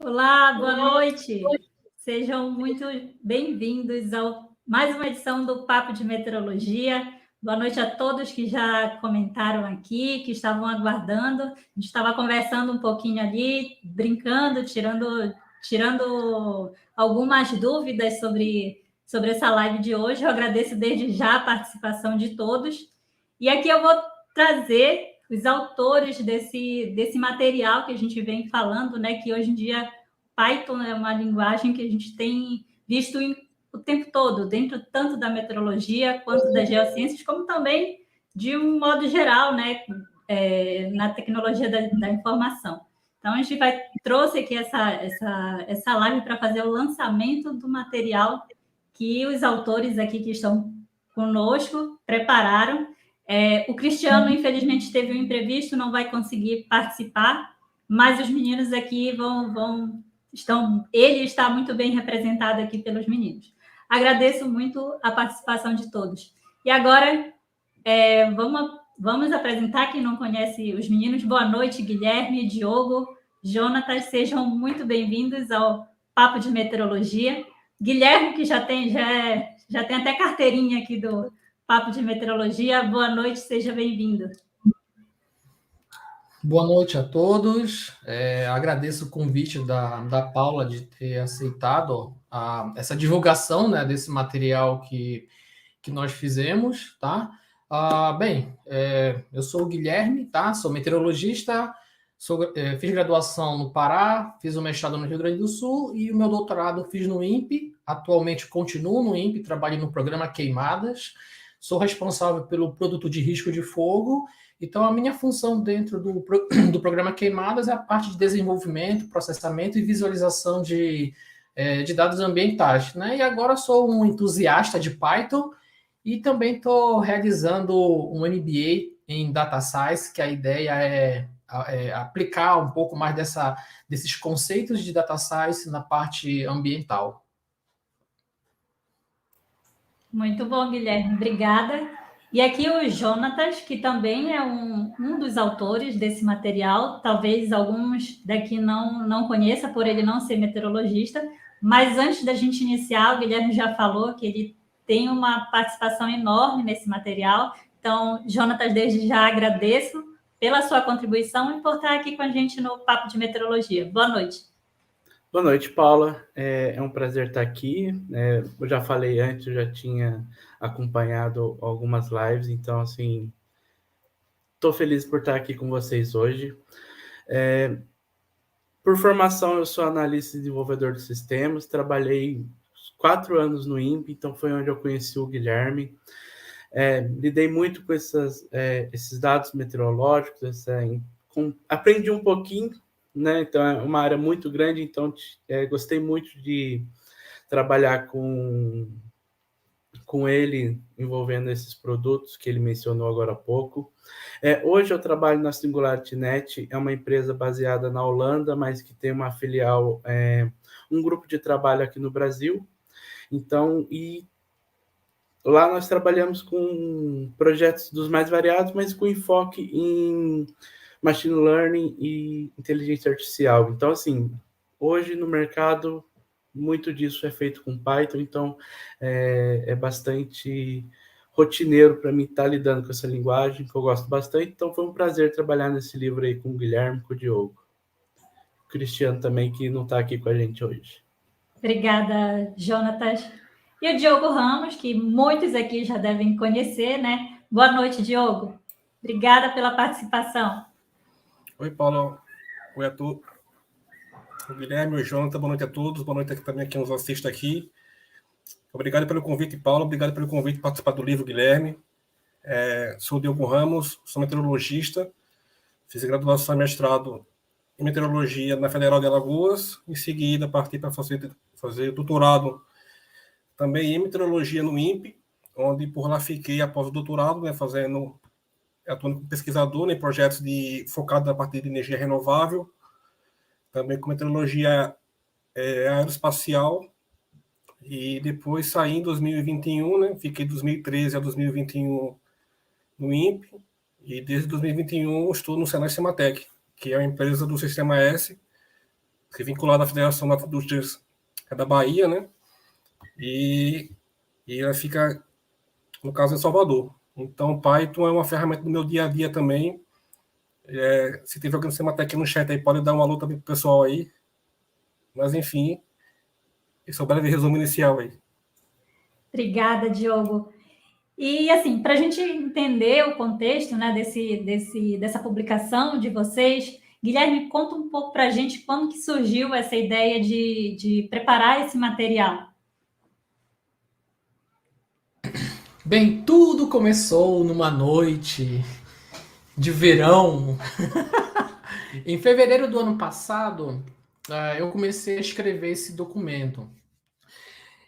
Olá, boa noite. Sejam muito bem-vindos a mais uma edição do Papo de Meteorologia. Boa noite a todos que já comentaram aqui, que estavam aguardando. A gente estava conversando um pouquinho ali, brincando, tirando algumas dúvidas sobre essa live de hoje. Eu agradeço desde já a participação de todos. E aqui eu vou trazer os autores desse material que a gente vem falando, né? Que hoje em dia Python é uma linguagem que a gente tem visto o tempo todo, dentro tanto da meteorologia quanto das geociências, como também de um modo geral, né? Na tecnologia da informação. Então, a gente trouxe aqui essa live para fazer o lançamento do material que os autores aqui que estão conosco prepararam. O Cristiano, infelizmente, teve um imprevisto, não vai conseguir participar, mas os meninos aqui ele está muito bem representado aqui pelos meninos. Agradeço muito a participação de todos. E agora, vamos apresentar quem não conhece os meninos. Boa noite, Guilherme, Diogo, Jonatas, sejam muito bem-vindos ao Papo de Meteorologia. Guilherme, que já tem até carteirinha aqui do Papo de Meteorologia. Boa noite, seja bem-vindo. Boa noite a todos. Agradeço o convite da Paula de ter aceitado essa divulgação, né, desse material que nós fizemos, tá? Eu sou o Guilherme, tá? Sou meteorologista, fiz graduação no Pará, fiz o mestrado no Rio Grande do Sul e o meu doutorado fiz no INPE. Atualmente continuo no INPE, trabalho no programa Queimadas. Sou responsável pelo produto de risco de fogo. Então, a minha função dentro do programa Queimadas é a parte de desenvolvimento, processamento e visualização de dados ambientais, né? E agora sou um entusiasta de Python e também estou realizando um MBA em Data Science, que a ideia é aplicar um pouco mais desses conceitos de Data Science na parte ambiental. Muito bom, Guilherme. Obrigada. E aqui o Jonatas, que também é um dos autores desse material. Talvez alguns daqui não conheçam, por ele não ser meteorologista. Mas antes da gente iniciar, o Guilherme já falou que ele tem uma participação enorme nesse material. Então, Jonatas, desde já agradeço pela sua contribuição e por estar aqui com a gente no Papo de Meteorologia. Boa noite. Boa noite, Paula. É um prazer estar aqui. Eu já falei antes, eu já tinha acompanhado algumas lives, então, assim, estou feliz por estar aqui com vocês hoje. Por formação, eu sou analista e desenvolvedor de sistemas, trabalhei 4 anos no INPE, então foi onde eu conheci o Guilherme. Lidei muito com esses dados meteorológicos, aprendi um pouquinho, né? Então, é uma área muito grande, então gostei muito de trabalhar com ele, envolvendo esses produtos que ele mencionou agora há pouco. Hoje eu trabalho na SingularityNet, é uma empresa baseada na Holanda, mas que tem uma filial, um grupo de trabalho aqui no Brasil. Então, lá nós trabalhamos com projetos dos mais variados, mas com enfoque em machine learning e inteligência artificial. Então, assim, hoje no mercado, muito disso é feito com Python, então é bastante rotineiro para mim estar lidando com essa linguagem, que eu gosto bastante. Então, foi um prazer trabalhar nesse livro aí com o Guilherme, com o Diogo. O Cristiano também, que não está aqui com a gente hoje. Obrigada, Jonatas. E o Diogo Ramos, que muitos aqui já devem conhecer, né? Boa noite, Diogo. Obrigada pela participação. Oi, Paulo. Oi a todos. O Guilherme, o Jonathan, boa noite a todos. Boa noite também a quem nos assiste aqui. Obrigado pelo convite, Paulo. Obrigado pelo convite para participar do livro, Guilherme. Sou o Diogo Ramos, sou meteorologista. Fiz graduação e mestrado em meteorologia na Federal de Alagoas. Em seguida, parti para fazer doutorado também em meteorologia no INPE, onde por lá fiquei após o doutorado, né, atuando como pesquisador em projetos focados na parte de energia renovável, também com meteorologia aeroespacial, e depois saí em 2021, né, fiquei de 2013 a 2021 no INPE, e desde 2021 estou no Senai Cimatec, que é uma empresa do Sistema S, se vincular à Federação das Indústrias da Bahia, né? E ela fica, no caso, em Salvador. Então, Python é uma ferramenta do meu dia a dia também. Se tiver alguém sem matar aqui no chat aí, pode dar uma luta também pro pessoal aí. Mas, enfim, esse é o breve resumo inicial aí. Obrigada, Diogo. E, assim, para a gente entender o contexto, né, dessa publicação de vocês, Guilherme, conta um pouco para a gente como que surgiu essa ideia de preparar esse material. Bem, tudo começou numa noite de verão. Em fevereiro do ano passado, eu comecei a escrever esse documento.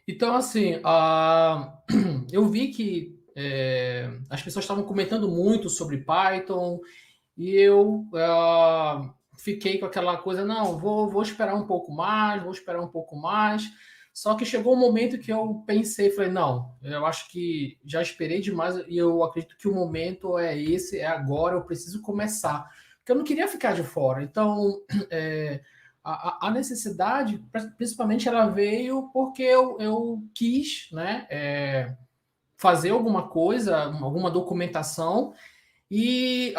Então, assim, eu vi que as pessoas estavam comentando muito sobre Python e eu fiquei com aquela coisa, não, vou esperar um pouco mais, vou esperar um pouco mais. Só que chegou um momento que eu pensei, falei, não, eu acho que já esperei demais e eu acredito que o momento é esse, é agora, eu preciso começar. Porque eu não queria ficar de fora. Então, a necessidade, principalmente, ela veio porque eu quis, né, fazer alguma coisa, alguma documentação, e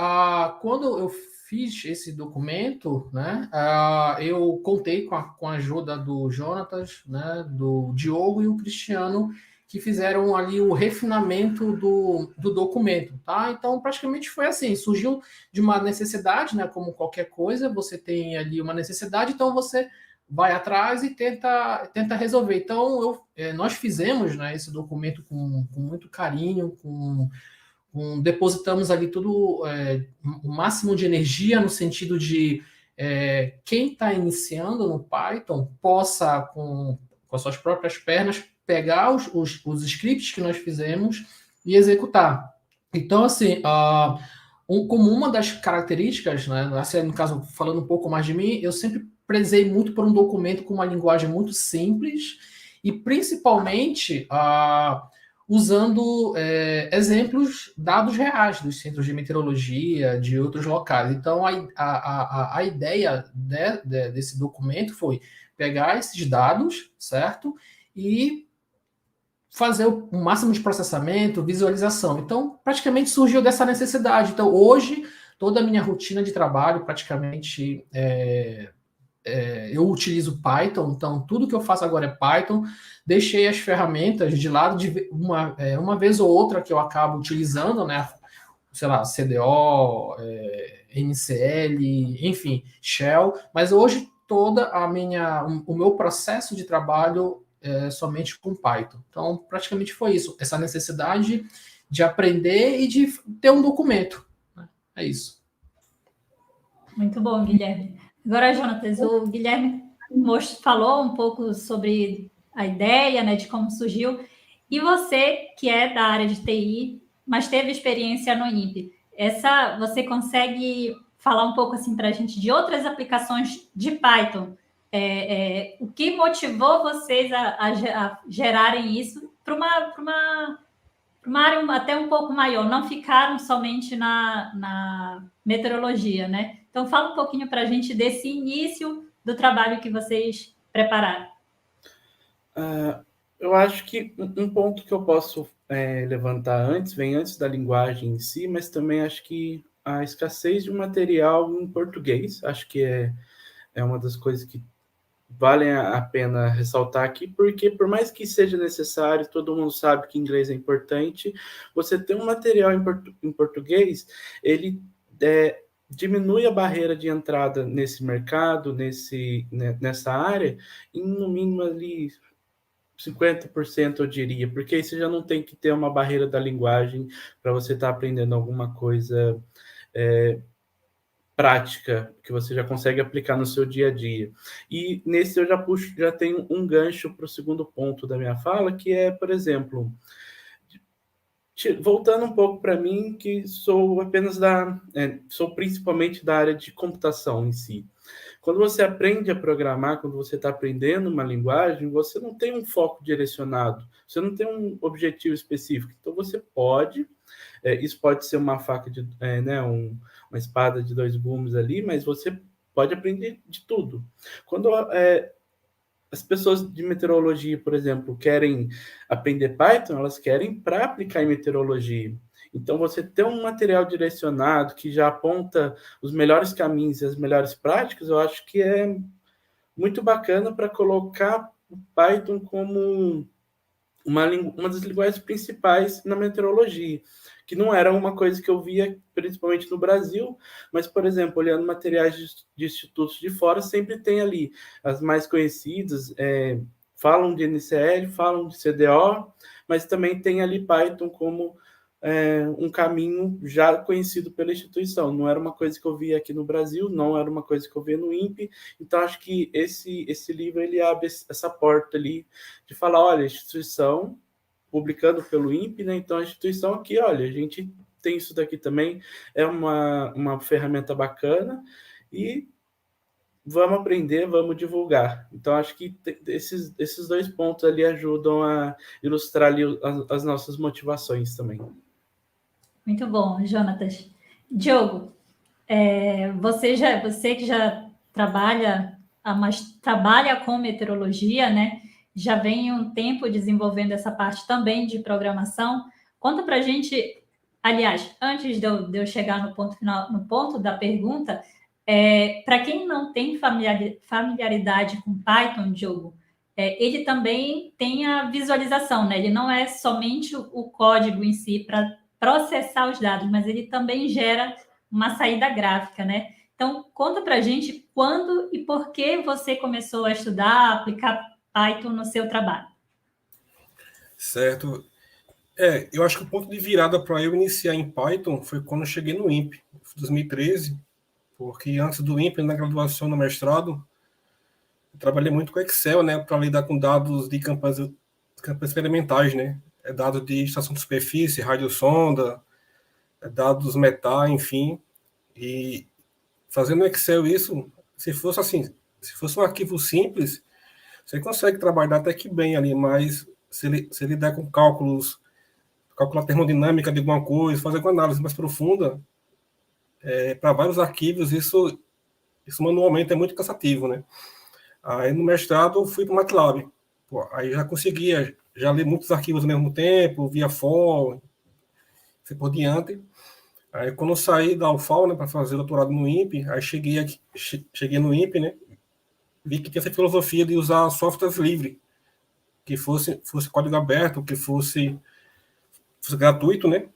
quando eu fiz esse documento, né, eu contei com a ajuda do Jonatas, né, do Diogo e o Cristiano, que fizeram ali o refinamento do documento, tá? Então, praticamente foi assim, surgiu de uma necessidade, né, como qualquer coisa, você tem ali uma necessidade, então você vai atrás e tenta resolver. Então, nós fizemos, né, esse documento com muito carinho, depositamos ali tudo, o máximo de energia no sentido de quem está iniciando no Python possa, com as suas próprias pernas, pegar os scripts que nós fizemos e executar. Então, assim, como uma das características, né, assim, no caso, falando um pouco mais de mim, eu sempre prezei muito por um documento com uma linguagem muito simples e, principalmente, usando exemplos, dados reais dos centros de meteorologia, de outros locais. Então, a ideia desse documento foi pegar esses dados, certo? E fazer o máximo de processamento, visualização. Então, praticamente surgiu dessa necessidade. Então, hoje, toda a minha rotina de trabalho, praticamente, eu utilizo Python, então tudo que eu faço agora é Python. Deixei as ferramentas de lado, de uma vez ou outra que eu acabo utilizando, né? Sei lá, CDO, NCL, enfim, Shell, mas hoje o meu processo de trabalho é somente com Python. Então, praticamente foi isso, essa necessidade de aprender e de ter um documento, né? É isso. Muito bom, Guilherme. Agora, Jonatas, o Guilherme falou um pouco sobre a ideia, né, de como surgiu. E você, que é da área de TI, mas teve experiência no INPE, você consegue falar um pouco assim para a gente de outras aplicações de Python? O que motivou vocês a gerarem isso para uma área até um pouco maior? Não ficaram somente na meteorologia, né? Então, fala um pouquinho para a gente desse início do trabalho que vocês prepararam. Eu acho que um ponto que eu posso levantar vem antes da linguagem em si, mas também acho que a escassez de material em português, acho que é uma das coisas que valem a pena ressaltar aqui, porque por mais que seja necessário, todo mundo sabe que inglês é importante, você ter um material em português, ele diminui a barreira de entrada nesse mercado, nessa área, em no mínimo ali 50%, eu diria, porque aí você já não tem que ter uma barreira da linguagem para você estar aprendendo alguma coisa prática, que você já consegue aplicar no seu dia a dia. E nesse eu já tenho um gancho para o segundo ponto da minha fala, que é, por exemplo, voltando um pouco para mim, que sou sou principalmente da área de computação em si. Quando você aprende a programar, quando você está aprendendo uma linguagem, você não tem um foco direcionado, você não tem um objetivo específico. Então, você pode, isso pode ser uma faca uma espada de dois gumes ali, mas você pode aprender de tudo. Quando as pessoas de meteorologia, por exemplo, querem aprender Python, elas querem para aplicar em meteorologia. Então, você ter um material direcionado que já aponta os melhores caminhos e as melhores práticas, eu acho que é muito bacana para colocar o Python como uma das linguagens principais na meteorologia, que não era uma coisa que eu via principalmente no Brasil, mas, por exemplo, olhando materiais de institutos de fora, sempre tem ali as mais conhecidas, falam de NCL, falam de CDO, mas também tem ali Python como um caminho já conhecido pela instituição. Não era uma coisa que eu via aqui no Brasil, não era uma coisa que eu via no INPE, então acho que esse livro ele abre essa porta ali de falar, olha, a instituição publicando pelo INPE, né? Então a instituição aqui, olha, a gente tem isso daqui também, é uma ferramenta bacana e vamos aprender, vamos divulgar. Então acho que esses dois pontos ali ajudam a ilustrar ali as nossas motivações também. Muito bom, Jonatas. Diogo, você que já trabalha com meteorologia, né? Já vem um tempo desenvolvendo essa parte também de programação. Conta para a gente, aliás, antes de eu chegar no ponto final, no ponto da pergunta, para quem não tem familiaridade com Python, Diogo, ele também tem a visualização, né? Ele não é somente o código em si para processar os dados, mas ele também gera uma saída gráfica, né? Então, conta para a gente quando e por que você começou a estudar, aplicar Python no seu trabalho. Certo. Eu acho que o ponto de virada para eu iniciar em Python foi quando eu cheguei no INPE, em 2013, porque antes do INPE, na graduação, no mestrado, eu trabalhei muito com Excel, né, para lidar com dados de campanhas experimentais, né? Dados de estação de superfície, radiosonda, dados meta, enfim. E fazendo no Excel isso, se fosse um arquivo simples, você consegue trabalhar até que bem ali, mas se ele der com calcular a termodinâmica de alguma coisa, fazer uma análise mais profunda, para vários arquivos, isso manualmente é muito cansativo, né? Aí no mestrado eu fui para o MATLAB. Aí já conseguia ler muitos arquivos ao mesmo tempo, via for, assim por diante. Aí quando eu saí da UFAL, né, para fazer doutorado no INPE, aí cheguei no INPE, né, vi que tinha essa filosofia de usar softwares livres, que fosse código aberto, que fosse gratuito, né?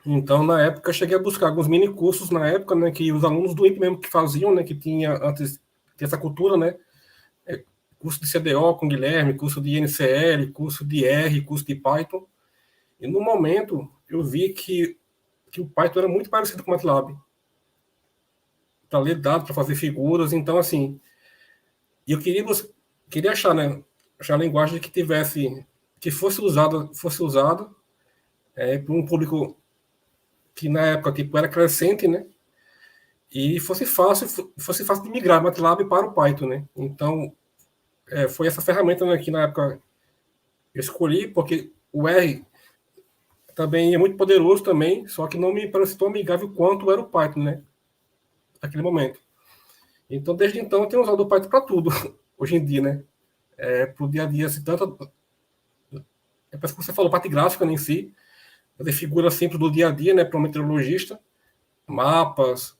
Então, na época, eu cheguei a buscar alguns mini cursos na época, né, que os alunos do INPE mesmo que faziam, né, que tinha essa cultura, né, curso de CDO com Guilherme, curso de NCL, curso de R, curso de Python. E no momento, eu vi que o Python era muito parecido com o MATLAB. Para ler dados, para fazer figuras. Então, assim, eu queria achar, né, a linguagem que fosse usada para um público que na época tipo, era crescente, né? E fosse fácil de migrar MATLAB para o Python, né? Então, foi essa ferramenta, né, que na época eu escolhi, porque o R também é muito poderoso também, só que não me parecia tão amigável quanto era o Python, né? Naquele momento. Então, desde então, eu tenho usado o Python para tudo, hoje em dia, né? Para o dia a dia, assim, tanto... Parece que você falou, parte gráfica, né, em si, fazer figuras sempre do dia a dia, né, para um meteorologista, mapas,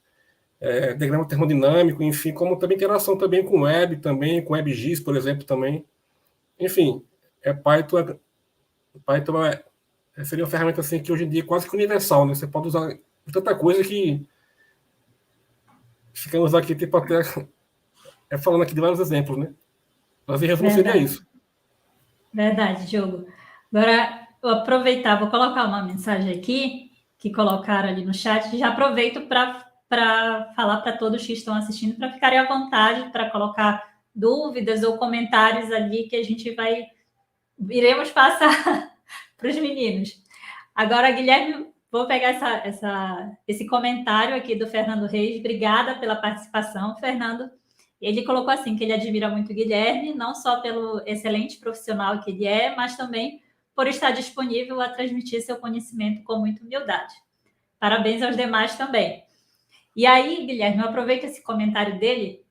diagrama termodinâmico, enfim, como também interação também com web, também com WebGIS, por exemplo, também. Enfim, Python seria uma ferramenta assim que hoje em dia é quase que universal, né? Você pode usar tanta coisa que ficamos aqui tipo até falando aqui de vários exemplos, né? Mas em resumo seria isso. Verdade, Diogo. Agora, eu aproveitar, vou colocar uma mensagem aqui que colocaram ali no chat, já aproveito para falar para todos que estão assistindo, para ficarem à vontade, para colocar dúvidas ou comentários ali que a gente iremos passar para os meninos. Agora, Guilherme, vou pegar esse comentário aqui do Fernando Reis. Obrigada pela participação, Fernando. Ele colocou assim, que ele admira muito o Guilherme, não só pelo excelente profissional que ele é, mas também por estar disponível a transmitir seu conhecimento com muita humildade. Parabéns aos demais também. E aí, Guilherme, eu aproveito esse comentário dele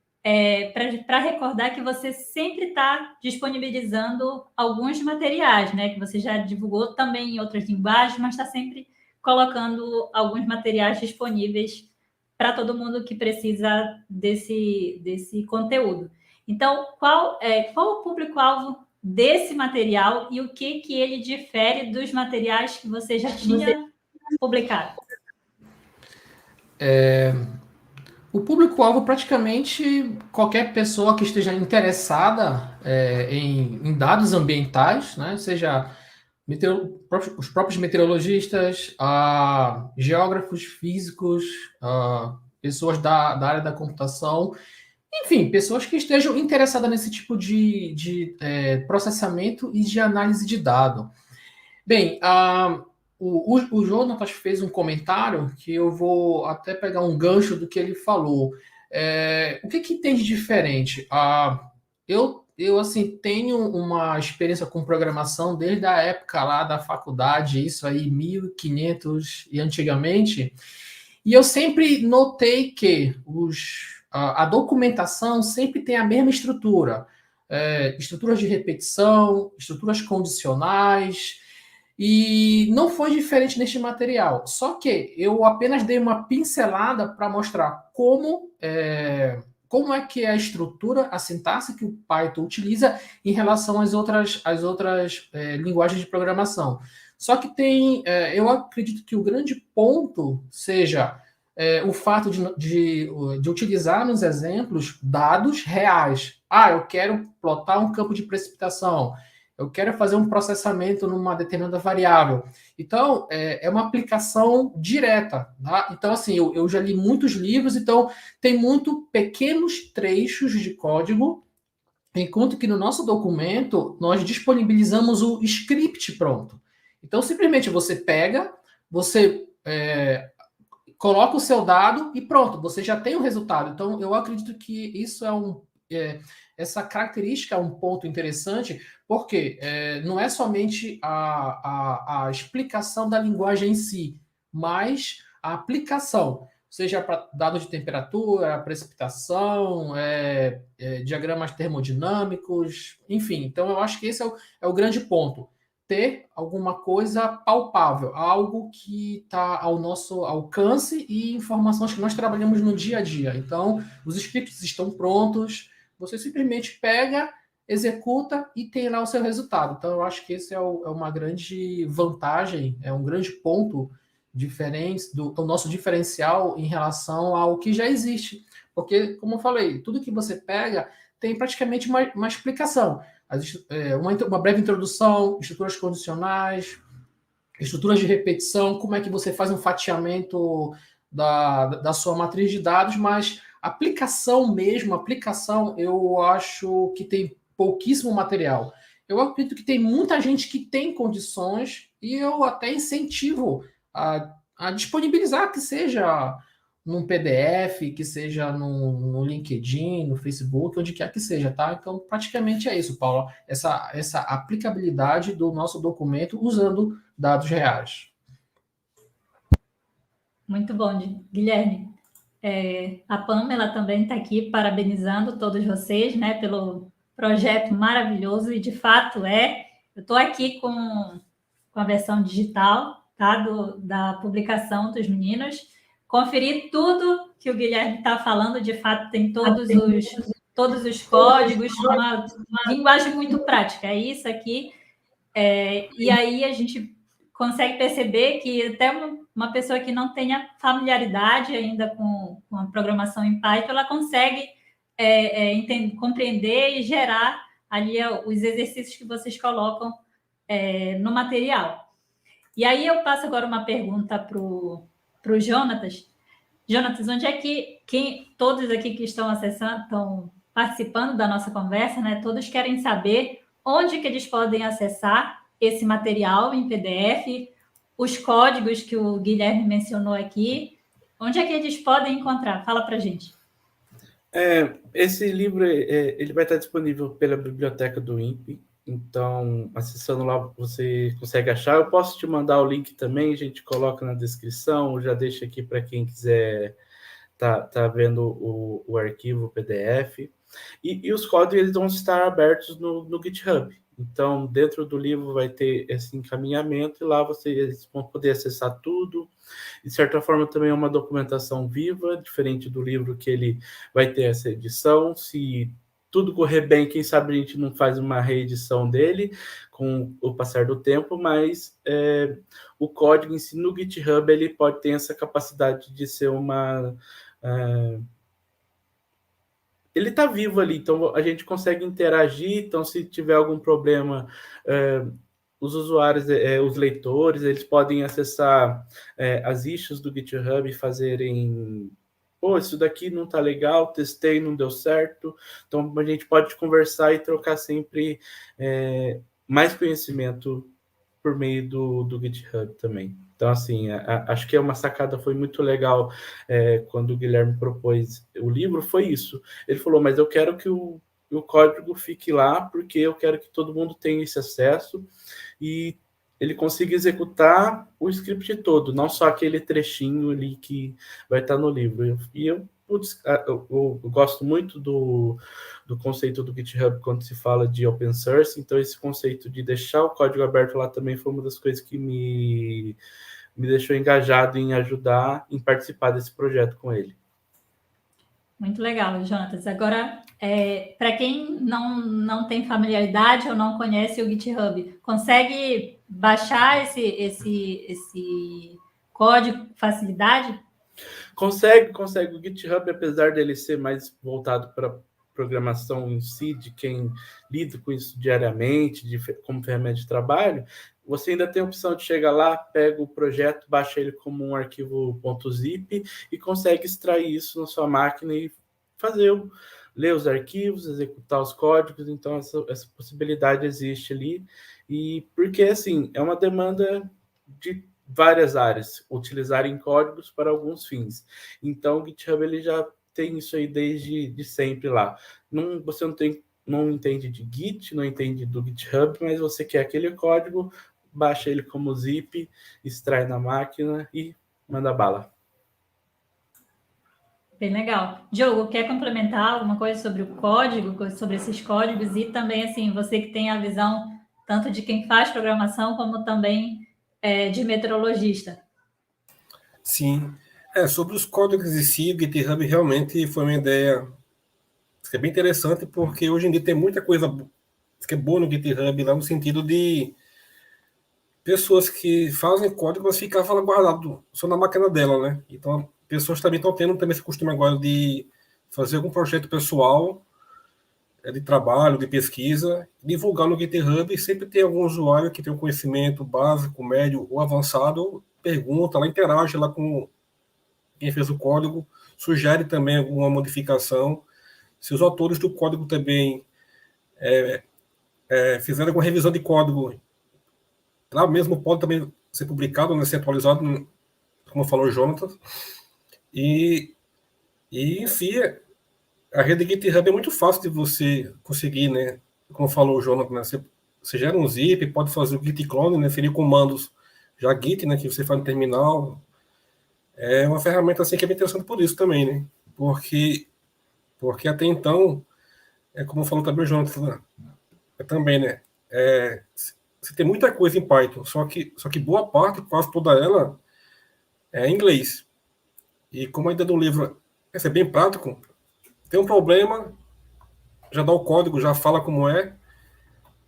para recordar que você sempre está disponibilizando alguns materiais, né? Que você já divulgou também em outras linguagens, mas está sempre colocando alguns materiais disponíveis para todo mundo que precisa desse conteúdo. Então, qual o público-alvo desse material e o que ele difere dos materiais que você já tinha publicado? O público-alvo, praticamente qualquer pessoa que esteja interessada em dados ambientais, né? Seja os próprios meteorologistas, geógrafos, físicos, pessoas da área da computação, enfim, pessoas que estejam interessadas nesse tipo de processamento e de análise de dado. Bem, o Jonatas fez um comentário que eu vou até pegar um gancho do que ele falou. O que tem de diferente? Eu assim, tenho uma experiência com programação desde a época lá da faculdade, isso aí, 1500 e antigamente, e eu sempre notei que a documentação sempre tem a mesma estrutura. Estruturas de repetição, estruturas condicionais, e não foi diferente neste material. Só que eu apenas dei uma pincelada para mostrar como é que é a estrutura, a sintaxe que o Python utiliza em relação às outras linguagens de programação. Só que eu acredito que o grande ponto seja o fato de utilizar nos exemplos dados reais. Eu quero plotar um campo de precipitação. Eu quero fazer um processamento numa determinada variável. Então, é uma aplicação direta. Tá? Então, assim, eu já li muitos livros, então tem muito pequenos trechos de código, enquanto que no nosso documento nós disponibilizamos o script pronto. Então, simplesmente você pega, você coloca o seu dado e pronto, você já tem o resultado. Então, eu acredito que isso essa característica é um ponto interessante, porque não é somente a explicação da linguagem em si, mas a aplicação, seja para dados de temperatura, precipitação, diagramas termodinâmicos, enfim. Então, eu acho que esse é o grande ponto. Ter alguma coisa palpável, algo que está ao nosso alcance e informações que nós trabalhamos no dia a dia. Então, os scripts estão prontos, você simplesmente pega, executa e tem lá o seu resultado. Então, eu acho que esse é uma grande vantagem, é um grande ponto diferente do nosso diferencial em relação ao que já existe. Porque, como eu falei, tudo que você pega tem praticamente uma explicação. Uma breve introdução, estruturas condicionais, estruturas de repetição, como é que você faz um fatiamento da sua matriz de dados, mas aplicação, eu acho que tem pouquíssimo material. Eu acredito que tem muita gente que tem condições e eu até incentivo a disponibilizar, que seja num PDF, que seja no LinkedIn, no Facebook, onde quer que seja, tá? Então, praticamente é isso, Paulo. Essa aplicabilidade do nosso documento usando dados reais. Muito bom, Guilherme. A Pamela também está aqui parabenizando todos vocês, né, pelo projeto maravilhoso, e de fato eu estou aqui com a versão digital, tá, da publicação dos meninos. Conferi tudo que o Guilherme está falando, de fato tem todos os códigos, uma linguagem muito prática, é isso aqui. E aí a gente consegue perceber que até uma pessoa que não tenha familiaridade ainda com a programação em Python, ela consegue compreender e gerar ali os exercícios que vocês colocam no material. E aí eu passo agora uma pergunta para o Jonatas. Jonatas, onde é que todos aqui que estão estão participando da nossa conversa, né? Todos querem saber onde que eles podem acessar esse material em PDF, os códigos que o Guilherme mencionou aqui, onde é que eles podem encontrar? Fala para a gente. Esse livro ele vai estar disponível pela biblioteca do INPE, então, acessando lá, você consegue achar. Eu posso te mandar o link também, a gente coloca na descrição, já deixa aqui para quem quiser tá vendo o arquivo PDF. E os códigos eles vão estar abertos no GitHub. Então, dentro do livro vai ter esse encaminhamento e lá vocês vão poder acessar tudo. De certa forma, também é uma documentação viva, diferente do livro que ele vai ter essa edição. Se tudo correr bem, quem sabe a gente não faz uma reedição dele com o passar do tempo, mas o código em si no GitHub ele pode ter essa capacidade de ser uma... ele está vivo ali, então a gente consegue interagir, então se tiver algum problema, os usuários, os leitores, eles podem acessar as issues do GitHub e fazerem, isso daqui não está legal, testei, não deu certo, então a gente pode conversar e trocar sempre mais conhecimento por meio do GitHub também. Então, assim, acho que uma sacada foi muito legal quando o Guilherme propôs o livro, foi isso. Ele falou, mas eu quero que o código fique lá, porque eu quero que todo mundo tenha esse acesso e ele consiga executar o script todo, não só aquele trechinho ali que vai estar no livro. E eu gosto muito do conceito do GitHub quando se fala de open source, então esse conceito de deixar o código aberto lá também foi uma das coisas que me deixou engajado em ajudar, em participar desse projeto com ele. Muito legal, Jonatas. Agora, para quem não tem familiaridade ou não conhece o GitHub, consegue baixar esse código com facilidade? Consegue. O GitHub, apesar dele ser mais voltado para programação em si, de quem lida com isso diariamente, como ferramenta de trabalho, você ainda tem a opção de chegar lá, pega o projeto, baixa ele como um arquivo .zip e consegue extrair isso na sua máquina e ler os arquivos, executar os códigos. Então, essa possibilidade existe ali. E porque, assim, é uma demanda de várias áreas utilizarem códigos para alguns fins. Então, o GitHub ele já tem isso aí desde sempre lá. Você não entende de Git, não entende do GitHub, mas você quer aquele código, baixa ele como zip, extrai na máquina e manda bala. Bem legal. Diogo, quer complementar alguma coisa sobre o código, sobre esses códigos? E também, assim, você que tem a visão tanto de quem faz programação, como também de meteorologista. Sim. Sobre os códigos em si, o GitHub realmente foi uma ideia que é bem interessante, porque hoje em dia tem muita coisa que é boa no GitHub, lá no sentido de pessoas que fazem código, mas ficavam guardadas só na máquina dela, né? Então, pessoas também estão tendo também esse costume agora de fazer algum projeto pessoal, de trabalho, de pesquisa, divulgar no GitHub, e sempre tem algum usuário que tem um conhecimento básico, médio ou avançado, pergunta, ela interage lá com quem fez o código, sugere também alguma modificação. Se os autores do código também fizeram alguma revisão de código, lá mesmo pode também ser publicado, né, ser atualizado, como falou o Jonatas. E em si, a rede GitHub é muito fácil de você conseguir, né? Como falou o Jonatas, né? Você gera um zip, pode fazer o git clone, né? Seria comandos já git, né? Que você faz no terminal. É uma ferramenta assim que é bem interessante por isso também, né? Porque até então, como falou também o Jonatas, né? Também, né? Você tem muita coisa em Python, só que boa parte, quase toda ela, é em inglês. E como a ideia do livro é bem prático, tem um problema, já dá o código, já fala como é,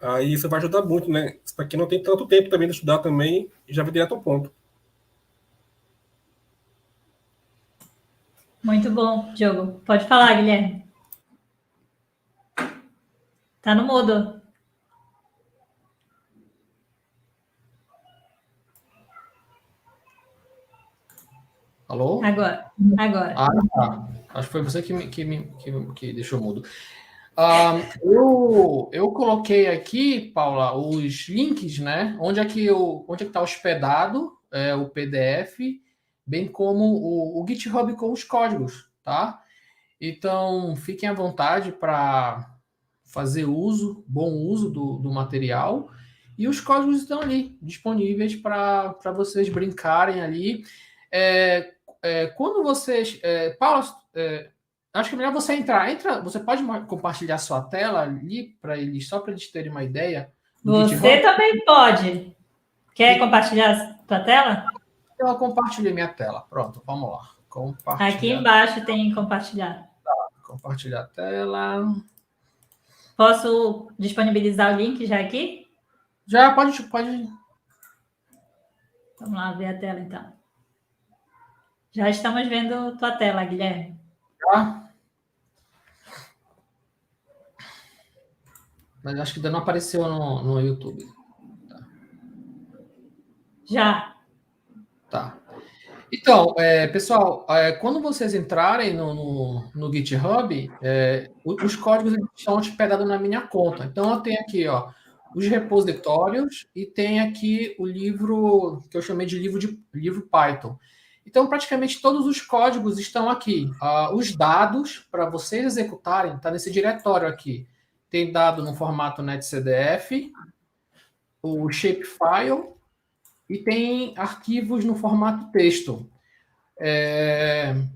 aí isso vai ajudar muito, né? Para quem não tem tanto tempo também de estudar também, já vai direto ao ponto. Muito bom, Diogo. Pode falar, Guilherme. Tá no mudo. Alô? Agora. Tá. Acho que foi você que deixou mudo. Eu coloquei aqui, Paula, os links, né? Onde é que está hospedado o PDF, bem como o GitHub com os códigos, tá? Então, fiquem à vontade para fazer bom uso do material. E os códigos estão ali, disponíveis para vocês brincarem ali. quando vocês... Paulo, acho que é melhor você entrar. Você pode compartilhar sua tela ali, só para eles terem uma ideia. Você também pode. Quer compartilhar a tua tela? Eu compartilhei minha tela. Pronto, vamos lá. Aqui embaixo tem compartilhar. Compartilhar a tela. Posso disponibilizar o link já aqui? Já, pode. Vamos lá ver a tela, então. Já estamos vendo tua tela, Guilherme. Já. Mas acho que ainda não apareceu no YouTube. Já. Tá. Então, pessoal, quando vocês entrarem no GitHub, os códigos estão hospedados na minha conta. Então, eu tenho aqui, ó, os repositórios e tem aqui o livro que eu chamei de livro Python. Então, praticamente todos os códigos estão aqui. Os dados para vocês executarem está nesse diretório aqui. Tem dado no formato netcdf, o shapefile e tem arquivos no formato texto.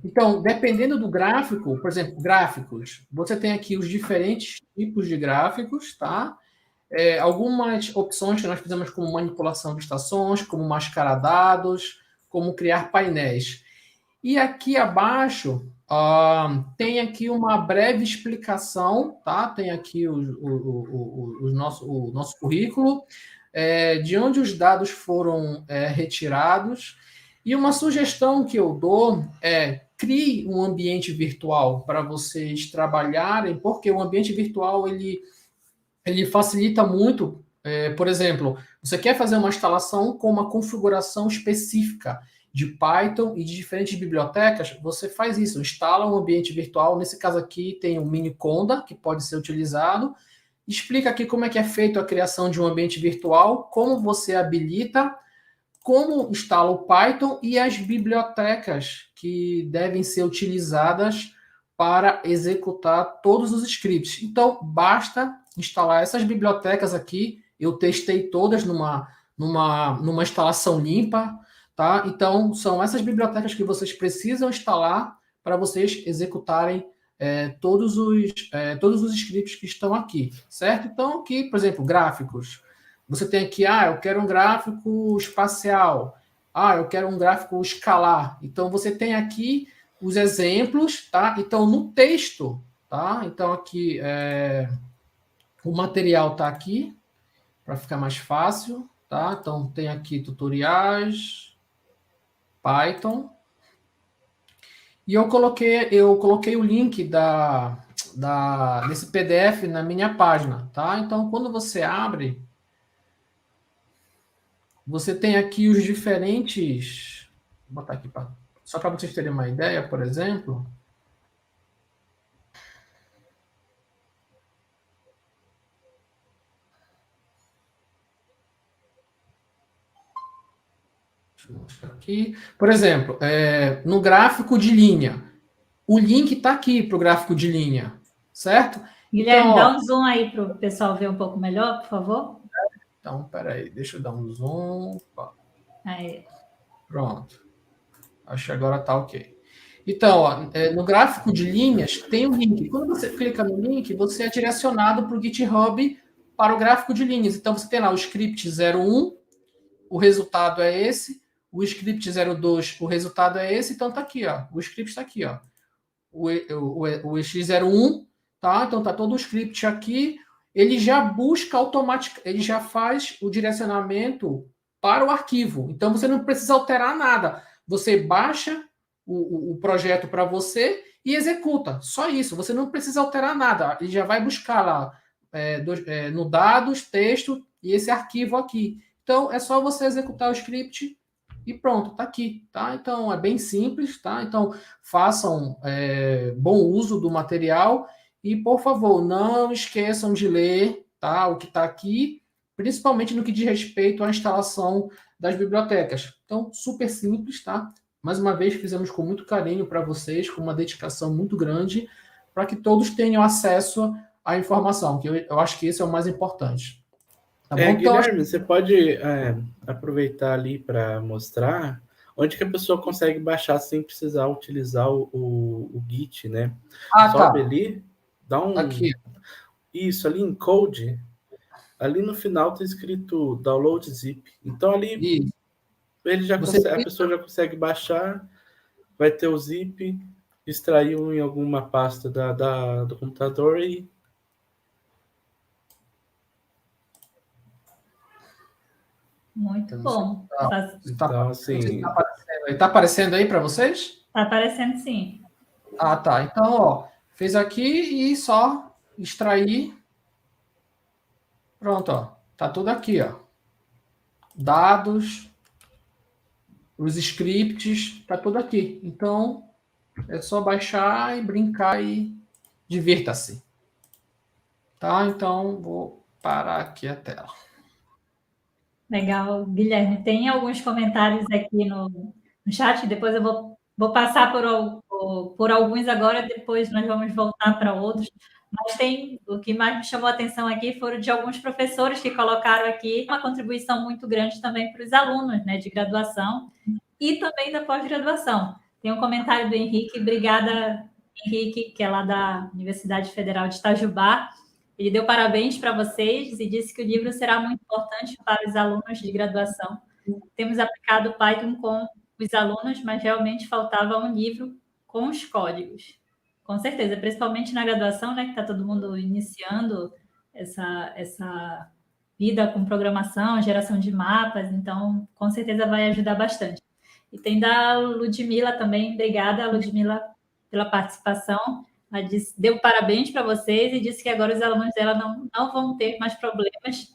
Então, dependendo do gráfico, por exemplo, gráficos, você tem aqui os diferentes tipos de gráficos, tá? Algumas opções que nós fizemos como manipulação de estações, como mascarar dados, como criar painéis. E aqui abaixo tem aqui uma breve explicação, tá? Tem aqui o nosso currículo, de onde os dados foram retirados. E uma sugestão que eu dou é crie um ambiente virtual para vocês trabalharem, porque o ambiente virtual ele facilita muito. Por exemplo, você quer fazer uma instalação com uma configuração específica de Python e de diferentes bibliotecas, você faz isso, instala um ambiente virtual. Nesse caso aqui tem o Miniconda, que pode ser utilizado. Explica aqui como é que é feito a criação de um ambiente virtual, como você habilita, como instala o Python e as bibliotecas que devem ser utilizadas para executar todos os scripts. Então, basta instalar essas bibliotecas aqui. Eu testei todas numa instalação limpa, tá? Então, são essas bibliotecas que vocês precisam instalar para vocês executarem todos os scripts que estão aqui, certo? Então, aqui, por exemplo, gráficos. Você tem aqui, eu quero um gráfico espacial. Eu quero um gráfico escalar. Então, você tem aqui os exemplos, tá? Então, no texto, tá? Então, aqui, o material está aqui, para ficar mais fácil, tá? Então, tem aqui tutoriais, Python. E eu coloquei o link desse PDF na minha página, tá? Então, quando você abre, você tem aqui os diferentes... Vou botar aqui só para vocês terem uma ideia, por exemplo. Deixa eu mostrar aqui. Por exemplo, no gráfico de linha, o link está aqui para o gráfico de linha, certo? Guilherme, então, dá um zoom aí para o pessoal ver um pouco melhor, por favor. Então, peraí, deixa eu dar um zoom. Aí. Pronto. Acho que agora está ok. Então, no gráfico de linhas, tem o link. Quando você clica no link, você é direcionado para o GitHub para o gráfico de linhas. Então, você tem lá o script 01, o resultado é esse. O script 02, o resultado é esse. Então, está aqui, ó. O script está aqui, ó. O EX01, tá? Então, está todo o script aqui. Ele já busca automaticamente, ele já faz o direcionamento para o arquivo. Então, você não precisa alterar nada. Você baixa o projeto para você e executa. Só isso. Você não precisa alterar nada. Ele já vai buscar lá no dados, texto e esse arquivo aqui. Então, é só você executar o script e pronto, tá aqui, tá? Então, é bem simples, tá? Então, façam bom uso do material e, por favor, não esqueçam de ler, tá? O que está aqui, principalmente no que diz respeito à instalação das bibliotecas. Então, super simples, tá? Mais uma vez, fizemos com muito carinho para vocês, com uma dedicação muito grande, para que todos tenham acesso à informação, que eu acho que esse é o mais importante. Tá bom? Guilherme, você pode aproveitar ali para mostrar onde que a pessoa consegue baixar sem precisar utilizar o Git, né? Ah, Sobe tá. ali, dá um... Aqui. Isso, ali em Code, ali no final tá escrito Download Zip. Então ali E ele já você a pessoa já consegue baixar, vai ter o zip, extrair em alguma pasta do computador e... Muito bom. Então, assim, Tá aparecendo aí para vocês? Tá aparecendo sim. Ah, tá. Então, ó, fez aqui e só extrair. Pronto, ó. Tá tudo aqui, ó. Dados, os scripts, tá tudo aqui. Então, é só baixar e brincar e divirta-se. Tá? Então, vou parar aqui a tela. Legal, Guilherme. Tem alguns comentários aqui no chat, depois eu vou passar por alguns agora, depois nós vamos voltar para outros. Mas tem o que mais me chamou a atenção aqui foram de alguns professores que colocaram aqui uma contribuição muito grande também para os alunos, né, de graduação e também da pós-graduação. Tem um comentário do Henrique, obrigada, Henrique, que é lá da Universidade Federal de Itajubá. Ele deu parabéns para vocês e disse que o livro será muito importante para os alunos de graduação. Temos aplicado Python com os alunos, mas realmente faltava um livro com os códigos. Com certeza, principalmente na graduação, né, que está todo mundo iniciando essa vida com programação, geração de mapas, então com certeza vai ajudar bastante. E tem da Ludmila também, obrigada, Ludmila, pela participação. Ela deu parabéns para vocês e disse que agora os alunos dela não vão ter mais problemas,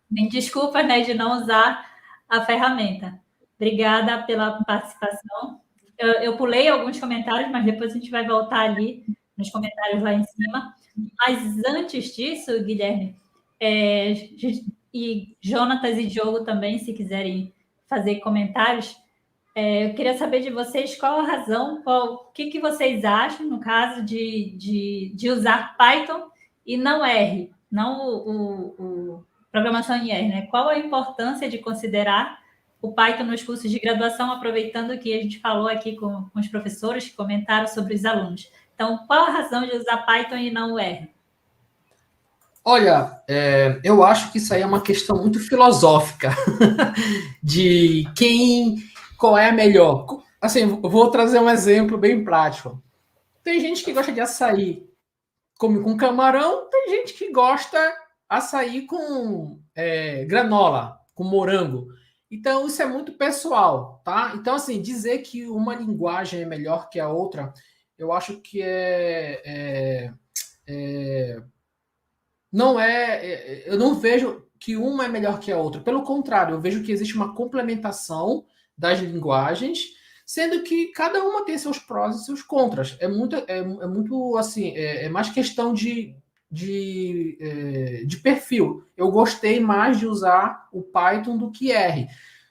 nem desculpas, né, de não usar a ferramenta. Obrigada pela participação. Eu pulei alguns comentários, mas depois a gente vai voltar ali nos comentários lá em cima. Mas antes disso, Guilherme, e Jonatas e Diogo também, se quiserem fazer comentários, eu queria saber de vocês qual a razão, o que vocês acham, no caso, de usar Python e não R, não o programação em R, né? Qual a importância de considerar o Python nos cursos de graduação, aproveitando que a gente falou aqui com os professores que comentaram sobre os alunos. Então, qual a razão de usar Python e não o R? Olha, eu acho que isso aí é uma questão muito filosófica de qual é a melhor. Assim, eu vou trazer um exemplo bem prático. Tem gente que gosta de açaí, come com camarão, tem gente que gosta açaí com granola, com morango. Então, isso é muito pessoal, tá? Então, assim, dizer que uma linguagem é melhor que a outra, eu acho que eu não vejo que uma é melhor que a outra. Pelo contrário, eu vejo que existe uma complementação das linguagens, sendo que cada uma tem seus prós e seus contras. É muito assim, é mais questão de perfil. Eu gostei mais de usar o Python do que R.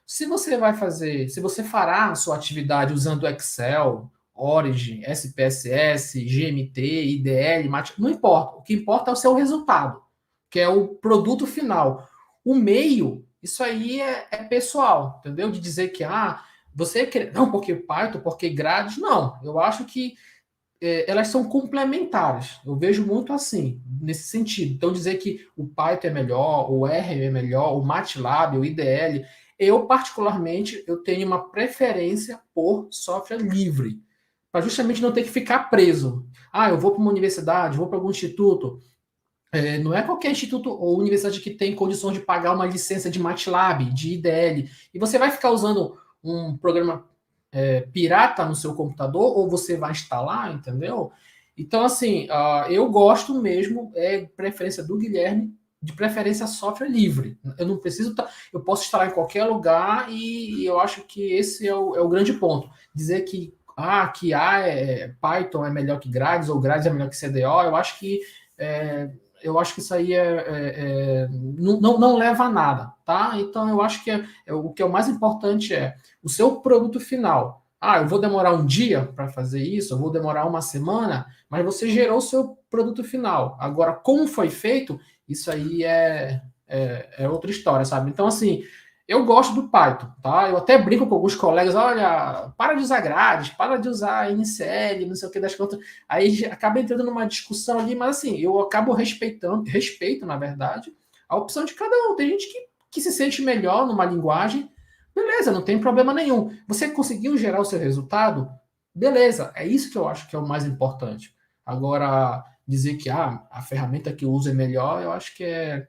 Se você fará a sua atividade usando Excel, Origin, SPSS, GMT, IDL, não importa. O que importa é o seu resultado, que é o produto final. O meio, isso aí é pessoal, entendeu? De dizer que você quer, não, porque Python, porque grades, não. Eu acho que elas são complementares. Eu vejo muito assim, nesse sentido. Então, dizer que o Python é melhor, o R é melhor, o MATLAB, o IDL, eu, particularmente, eu tenho uma preferência por software livre, para justamente não ter que ficar preso. Eu vou para uma universidade, vou para algum instituto. Não é qualquer instituto ou universidade que tem condições de pagar uma licença de MATLAB, de IDL, e você vai ficar usando um programa pirata no seu computador, ou você vai instalar, entendeu? Então, assim, eu gosto mesmo, preferência do Guilherme, de preferência software livre. Eu não preciso, eu posso instalar em qualquer lugar, e eu acho que esse é o grande ponto. Dizer que Python é melhor que grades, ou grades é melhor que CDO, eu acho que isso aí não leva a nada, tá? Então, eu acho que o que é o mais importante é o seu produto final. Eu vou demorar um dia para fazer isso, eu vou demorar uma semana, mas você gerou o seu produto final. Agora, como foi feito, isso aí é outra história, sabe? Então, assim, Eu gosto do Python, tá? Eu até brinco com alguns colegas, olha, para de usar grades, para de usar NCL, não sei o que das contas. Aí acaba entrando numa discussão ali, mas assim, eu acabo respeito, na verdade, a opção de cada um. Tem gente que se sente melhor numa linguagem, beleza, não tem problema nenhum. Você conseguiu gerar o seu resultado? Beleza, é isso que eu acho que é o mais importante. Agora, dizer que a ferramenta que eu uso é melhor, eu acho que é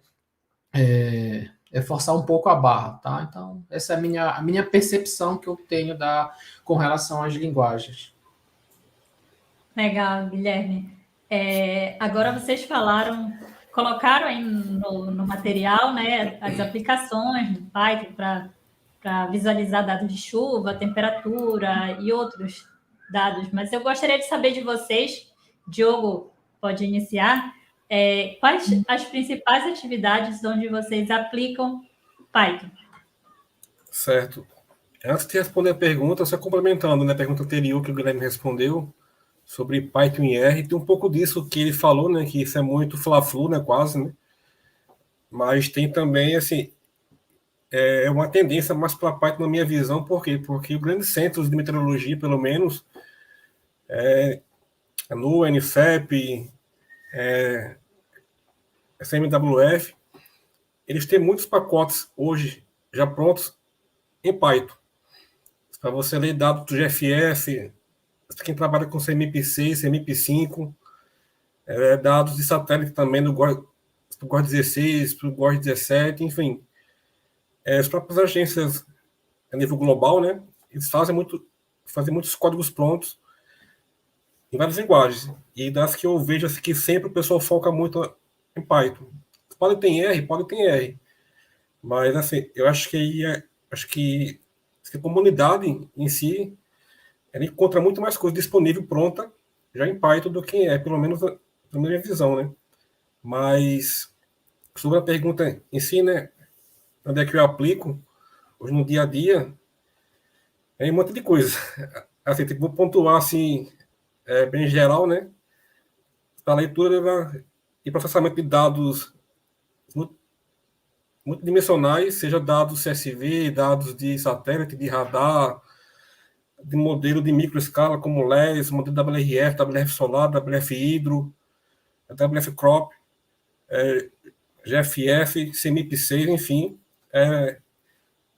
forçar um pouco a barra, tá? Então, essa é a minha percepção que eu tenho com relação às linguagens. Legal, Guilherme. Agora vocês colocaram aí no material, né, as aplicações do Python para visualizar dados de chuva, temperatura e outros dados. Mas eu gostaria de saber de vocês, Diogo, pode iniciar, quais as principais atividades onde vocês aplicam Python? Certo. Antes de responder a pergunta, só complementando, né, a pergunta anterior que o Guilherme respondeu sobre Python e R, tem um pouco disso que ele falou, né, que isso é muito fla-flu, né, quase, né, mas tem também, assim, uma tendência mais para Python na minha visão, por quê? Porque os grandes centros de meteorologia, pelo menos, no NFEP, SMWF, eles têm muitos pacotes hoje já prontos em Python. Para você ler dados do GFS, quem trabalha com CMIP6, CMIP5, dados de satélite também do GOR 16, para o GOR 17, enfim. As próprias agências a nível global, né, eles fazem muitos códigos prontos em várias linguagens. E das que eu vejo assim, que sempre o pessoal foca muito em Python. Pode ter R. Mas, assim, eu acho que a comunidade em si, ela encontra muito mais coisa disponível pronta já em Python do que pelo menos na minha visão, né? Mas sobre a pergunta em si, né? Onde é que eu aplico hoje no dia a dia? É um monte de coisa. Assim, vou pontuar assim, bem geral, né? Para leitura e processamento de dados multidimensionais, seja dados CSV, dados de satélite, de radar, de modelo de microescala, como LES, modelo WRF, WRF solar, WRF hidro, WRF crop, GFF, CMIP6, enfim.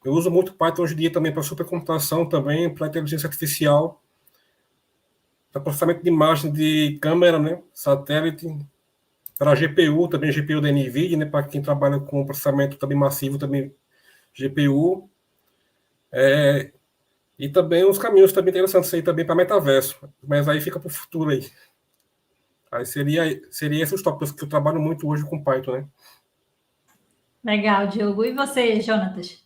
Eu uso muito Python hoje em dia também para supercomputação, também para inteligência artificial, para processamento de imagem de câmera, né, satélite, para GPU, também GPU da NVIDIA, né, para quem trabalha com processamento também massivo, também GPU. E também uns caminhos também interessantes aí também para metaverso, mas aí fica para o futuro aí. Aí seria esses tópicos que eu trabalho muito hoje com Python, né? Legal, Diogo. E você, Jonatas?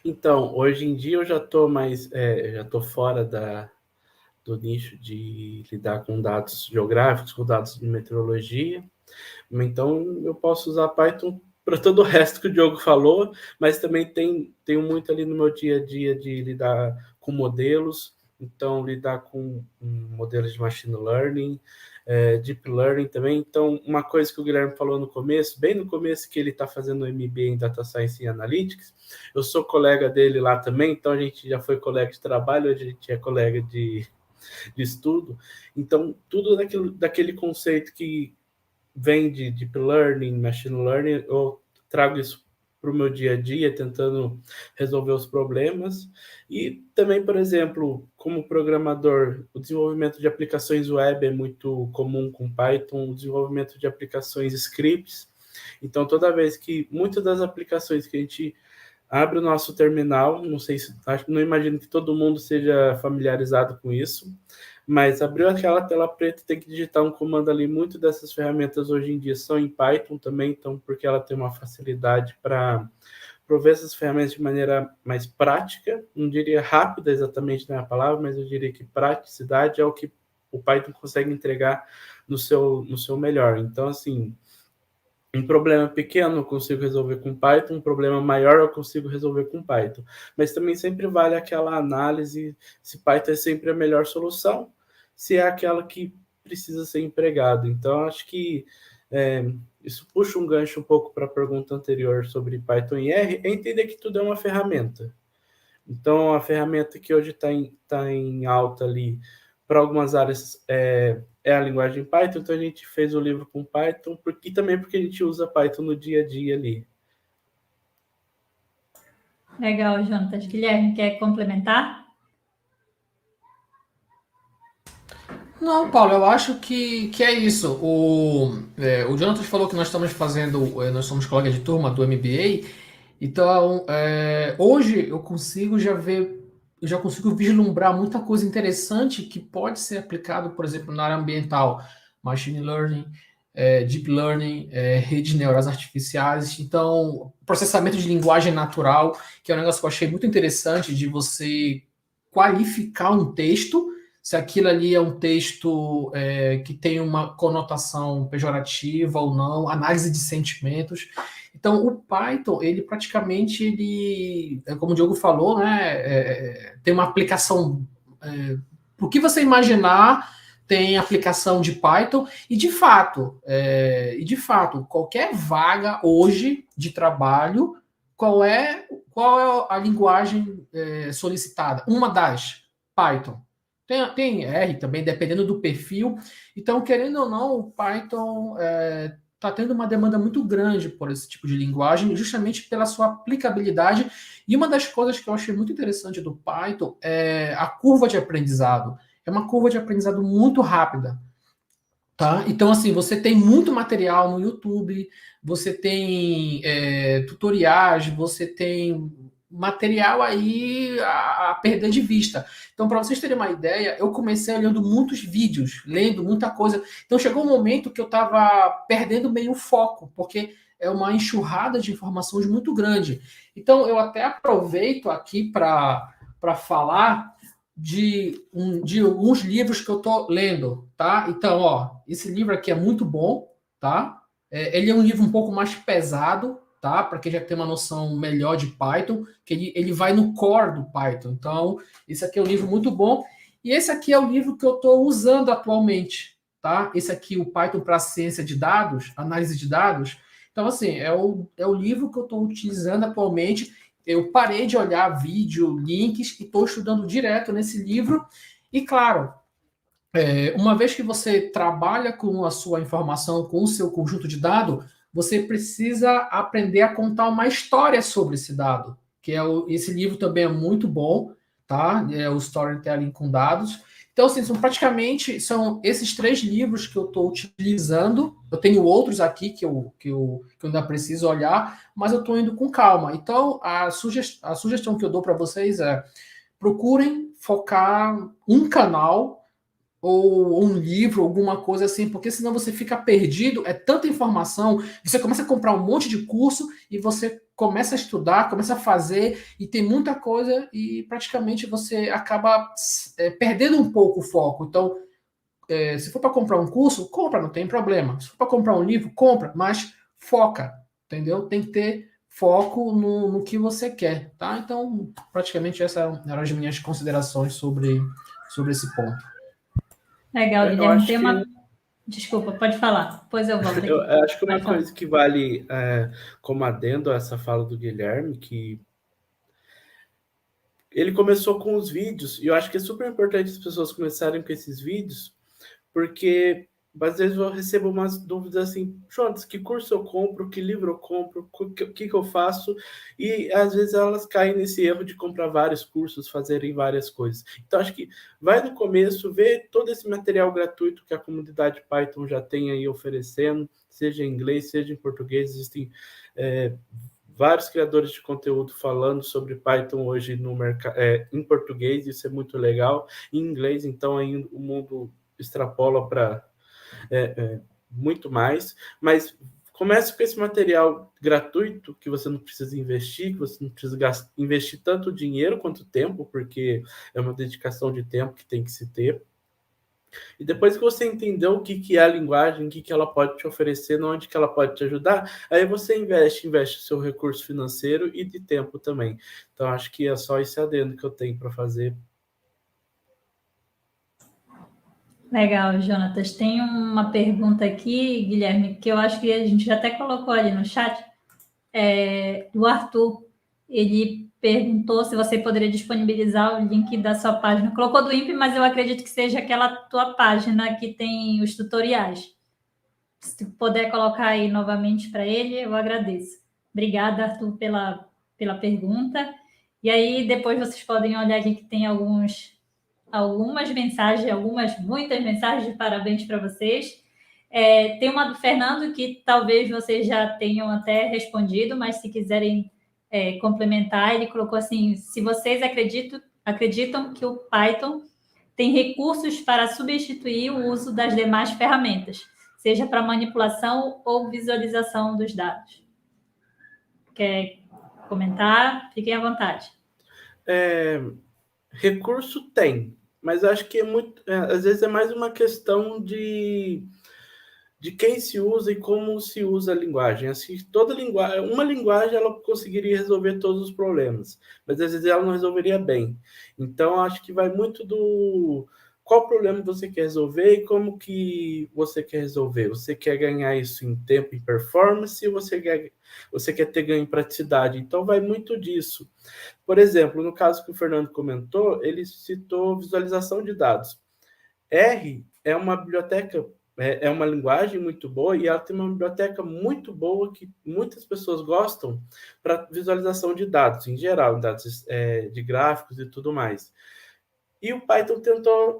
Então, hoje em dia eu já estou já estou fora do nicho de lidar com dados geográficos, com dados de meteorologia. Então, eu posso usar Python para todo o resto que o Diogo falou, mas também tenho muito ali no meu dia a dia de lidar com modelos, então lidar com modelos de machine learning, deep learning também. Então, uma coisa que o Guilherme falou no começo, bem no começo, que ele está fazendo o MBA em Data Science e Analytics, eu sou colega dele lá também, então a gente já foi colega de trabalho, hoje a gente é colega de estudo. Então, tudo daquele conceito que vem de deep learning, machine learning, eu trago isso para o meu dia a dia, tentando resolver os problemas. E também, por exemplo, como programador, o desenvolvimento de aplicações web é muito comum com Python, o desenvolvimento de aplicações scripts. Então, toda vez que muitas das aplicações que a gente abre o nosso terminal, não imagino que todo mundo seja familiarizado com isso, mas abriu aquela tela preta, tem que digitar um comando ali. Muitas dessas ferramentas hoje em dia são em Python também, então, porque ela tem uma facilidade para prover essas ferramentas de maneira mais prática, não diria rápida exatamente na palavra, mas eu diria que praticidade é o que o Python consegue entregar no seu melhor. Então, assim, um problema pequeno eu consigo resolver com Python, um problema maior eu consigo resolver com Python. Mas também sempre vale aquela análise se Python é sempre a melhor solução, se é aquela que precisa ser empregada. Então, acho que Isso puxa um gancho um pouco para a pergunta anterior sobre Python e R, é entender que tudo é uma ferramenta. Então, a ferramenta que hoje está em alta ali, para algumas áreas, é a linguagem Python, então a gente fez o livro com Python, e também porque a gente usa Python no dia a dia ali. Legal, Jonatas. Guilherme, quer complementar? Não, Paulo, eu acho que é isso. O Jonathan falou que nós estamos fazendo, nós somos colegas de turma do MBA, então hoje eu consigo já ver, eu já consigo vislumbrar muita coisa interessante que pode ser aplicado, por exemplo, na área ambiental, machine learning, deep learning, redes neurais artificiais, então processamento de linguagem natural, que é um negócio que eu achei muito interessante de você qualificar um texto se aquilo ali é um texto que tem uma conotação pejorativa ou não, análise de sentimentos. Então, o Python, ele praticamente, como o Diogo falou, né, tem uma aplicação. O que você imaginar tem aplicação de Python e de fato, qualquer vaga hoje de trabalho, qual é a linguagem solicitada? Uma das Python. Tem R também, dependendo do perfil. Então, querendo ou não, o Python está tendo uma demanda muito grande por esse tipo de linguagem, justamente pela sua aplicabilidade. E uma das coisas que eu achei muito interessante do Python é a curva de aprendizado. É uma curva de aprendizado muito rápida. Tá? Então, assim, você tem muito material no YouTube, você tem tutoriais, você tem material aí a perder de vista. Então, para vocês terem uma ideia, eu comecei olhando muitos vídeos, lendo muita coisa. Então, chegou um momento que eu estava perdendo meio o foco, porque é uma enxurrada de informações muito grande. Então, eu até aproveito aqui para falar de alguns livros que eu estou lendo, tá? Então, ó, esse livro aqui é muito bom, tá? Ele é um livro um pouco mais pesado, tá? Para quem já tem uma noção melhor de Python, que ele vai no core do Python. Então, esse aqui é um livro muito bom. E esse aqui é o livro que eu estou usando atualmente, tá? Esse aqui, o Python para ciência de dados, análise de dados. Então, assim, é o livro que eu estou utilizando atualmente. Eu parei de olhar vídeo, links e estou estudando direto nesse livro. E, claro, uma vez que você trabalha com a sua informação, com o seu conjunto de dados, você precisa aprender a contar uma história sobre esse dado, esse livro também é muito bom, tá? É o Storytelling com Dados. Então, assim, são esses 3 livros que eu estou utilizando. Eu tenho outros aqui que eu ainda preciso olhar, mas eu estou indo com calma. Então, a sugestão que eu dou para vocês é procurem focar um canal ou um livro, alguma coisa assim, porque senão você fica perdido, é tanta informação, você começa a comprar um monte de curso e você começa a estudar, começa a fazer, e tem muita coisa e praticamente você acaba perdendo um pouco o foco. Então, se for para comprar um curso, compra, não tem problema. Se for para comprar um livro, compra, mas foca, entendeu? Tem que ter foco no que você quer, tá? Então, praticamente essas eram as minhas considerações sobre esse ponto. Legal, Guilherme. Tem uma... Desculpa, pode falar, depois eu volto aqui. Eu acho que uma coisa que vale como adendo a essa fala do Guilherme, que ele começou com os vídeos, e eu acho que é super importante as pessoas começarem com esses vídeos, porque às vezes eu recebo umas dúvidas assim, Jonas, que curso eu compro, que livro eu compro, o que eu faço? E às vezes elas caem nesse erro de comprar vários cursos, fazerem várias coisas. Então acho que vai no começo, vê todo esse material gratuito que a comunidade Python já tem aí oferecendo, seja em inglês, seja em português, existem vários criadores de conteúdo falando sobre Python hoje no em português, isso é muito legal. Em inglês, então, aí o mundo extrapola para muito mais, mas comece com esse material gratuito, que você não precisa investir, que você não precisa investir tanto dinheiro quanto tempo, porque é uma dedicação de tempo que tem que se ter. E depois que você entendeu o que é a linguagem, o que ela pode te oferecer, onde que ela pode te ajudar, aí você investe o seu recurso financeiro e de tempo também. Então, acho que é só esse adendo que eu tenho para fazer. Legal, Jonatas. Tem uma pergunta aqui, Guilherme, que eu acho que a gente já até colocou ali no chat, do Arthur. Ele perguntou se você poderia disponibilizar o link da sua página. Colocou do INPE, mas eu acredito que seja aquela tua página que tem os tutoriais. Se puder colocar aí novamente para ele, eu agradeço. Obrigada, Arthur, pela pergunta. E aí, depois vocês podem olhar aqui que tem algumas mensagens, muitas mensagens de parabéns para vocês. Tem uma do Fernando que talvez vocês já tenham até respondido, mas se quiserem complementar, ele colocou assim: se vocês acreditam que o Python tem recursos para substituir o uso das demais ferramentas, seja para manipulação ou visualização dos dados. Quer comentar? Fiquem à vontade. Recurso tem, mas acho que às vezes é mais uma questão de quem se usa e como se usa a linguagem. Assim, uma linguagem ela conseguiria resolver todos os problemas, mas às vezes ela não resolveria bem. Então acho que vai muito do qual problema você quer resolver e como que você quer resolver. Você quer ganhar isso em tempo e performance, ou você quer ter ganho em praticidade. Então vai muito disso. Por exemplo, no caso que o Fernando comentou, ele citou visualização de dados. R é uma biblioteca, é uma linguagem muito boa e ela tem uma biblioteca muito boa que muitas pessoas gostam para visualização de dados, em geral, dados de gráficos e tudo mais. E o Python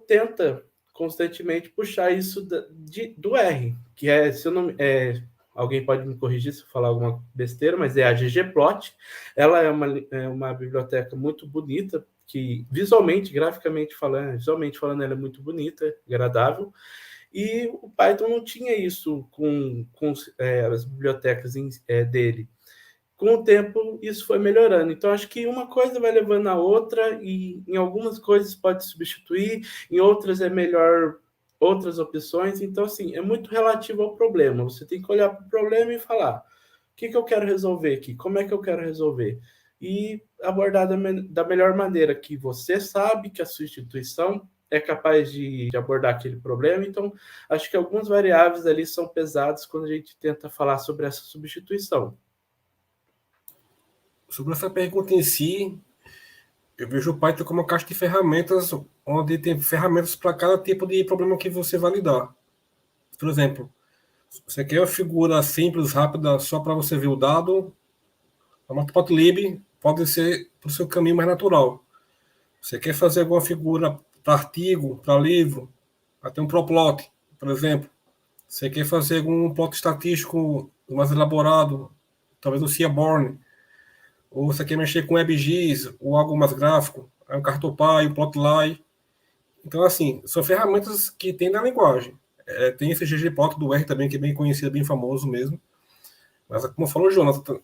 tenta constantemente puxar isso do R, que se eu não... alguém pode me corrigir se eu falar alguma besteira, mas é a ggplot. Ela é uma biblioteca muito bonita, que visualmente, graficamente falando, ela é muito bonita, agradável. E o Python não tinha isso com as bibliotecas dele. Com o tempo, isso foi melhorando. Então, acho que uma coisa vai levando a outra, e em algumas coisas pode substituir, em outras é melhor outras opções. Então, assim, é muito relativo ao problema. Você tem que olhar para o problema e falar: o que eu quero resolver aqui? Como é que eu quero resolver? E abordar da melhor maneira que você sabe que a sua instituição é capaz de abordar aquele problema. Então, acho que algumas variáveis ali são pesadas quando a gente tenta falar sobre essa substituição. Sobre essa pergunta em si, eu vejo o Python como uma caixa de ferramentas, onde tem ferramentas para cada tipo de problema que você vai lidar. Por exemplo, você quer uma figura simples, rápida, só para você ver o dado, a Matplotlib pode ser para o seu caminho mais natural. Você quer fazer alguma figura para artigo, para livro, até um proplot, por exemplo. Você quer fazer algum plot estatístico mais elaborado, talvez o Seaborn, ou você quer mexer com WebGIS, ou algo mais gráfico, um Cartopy, um Plotly. Então, assim, são ferramentas que tem na linguagem. Tem esse ggplot do R também, que é bem conhecido, bem famoso mesmo. Mas, como falou o Jonathan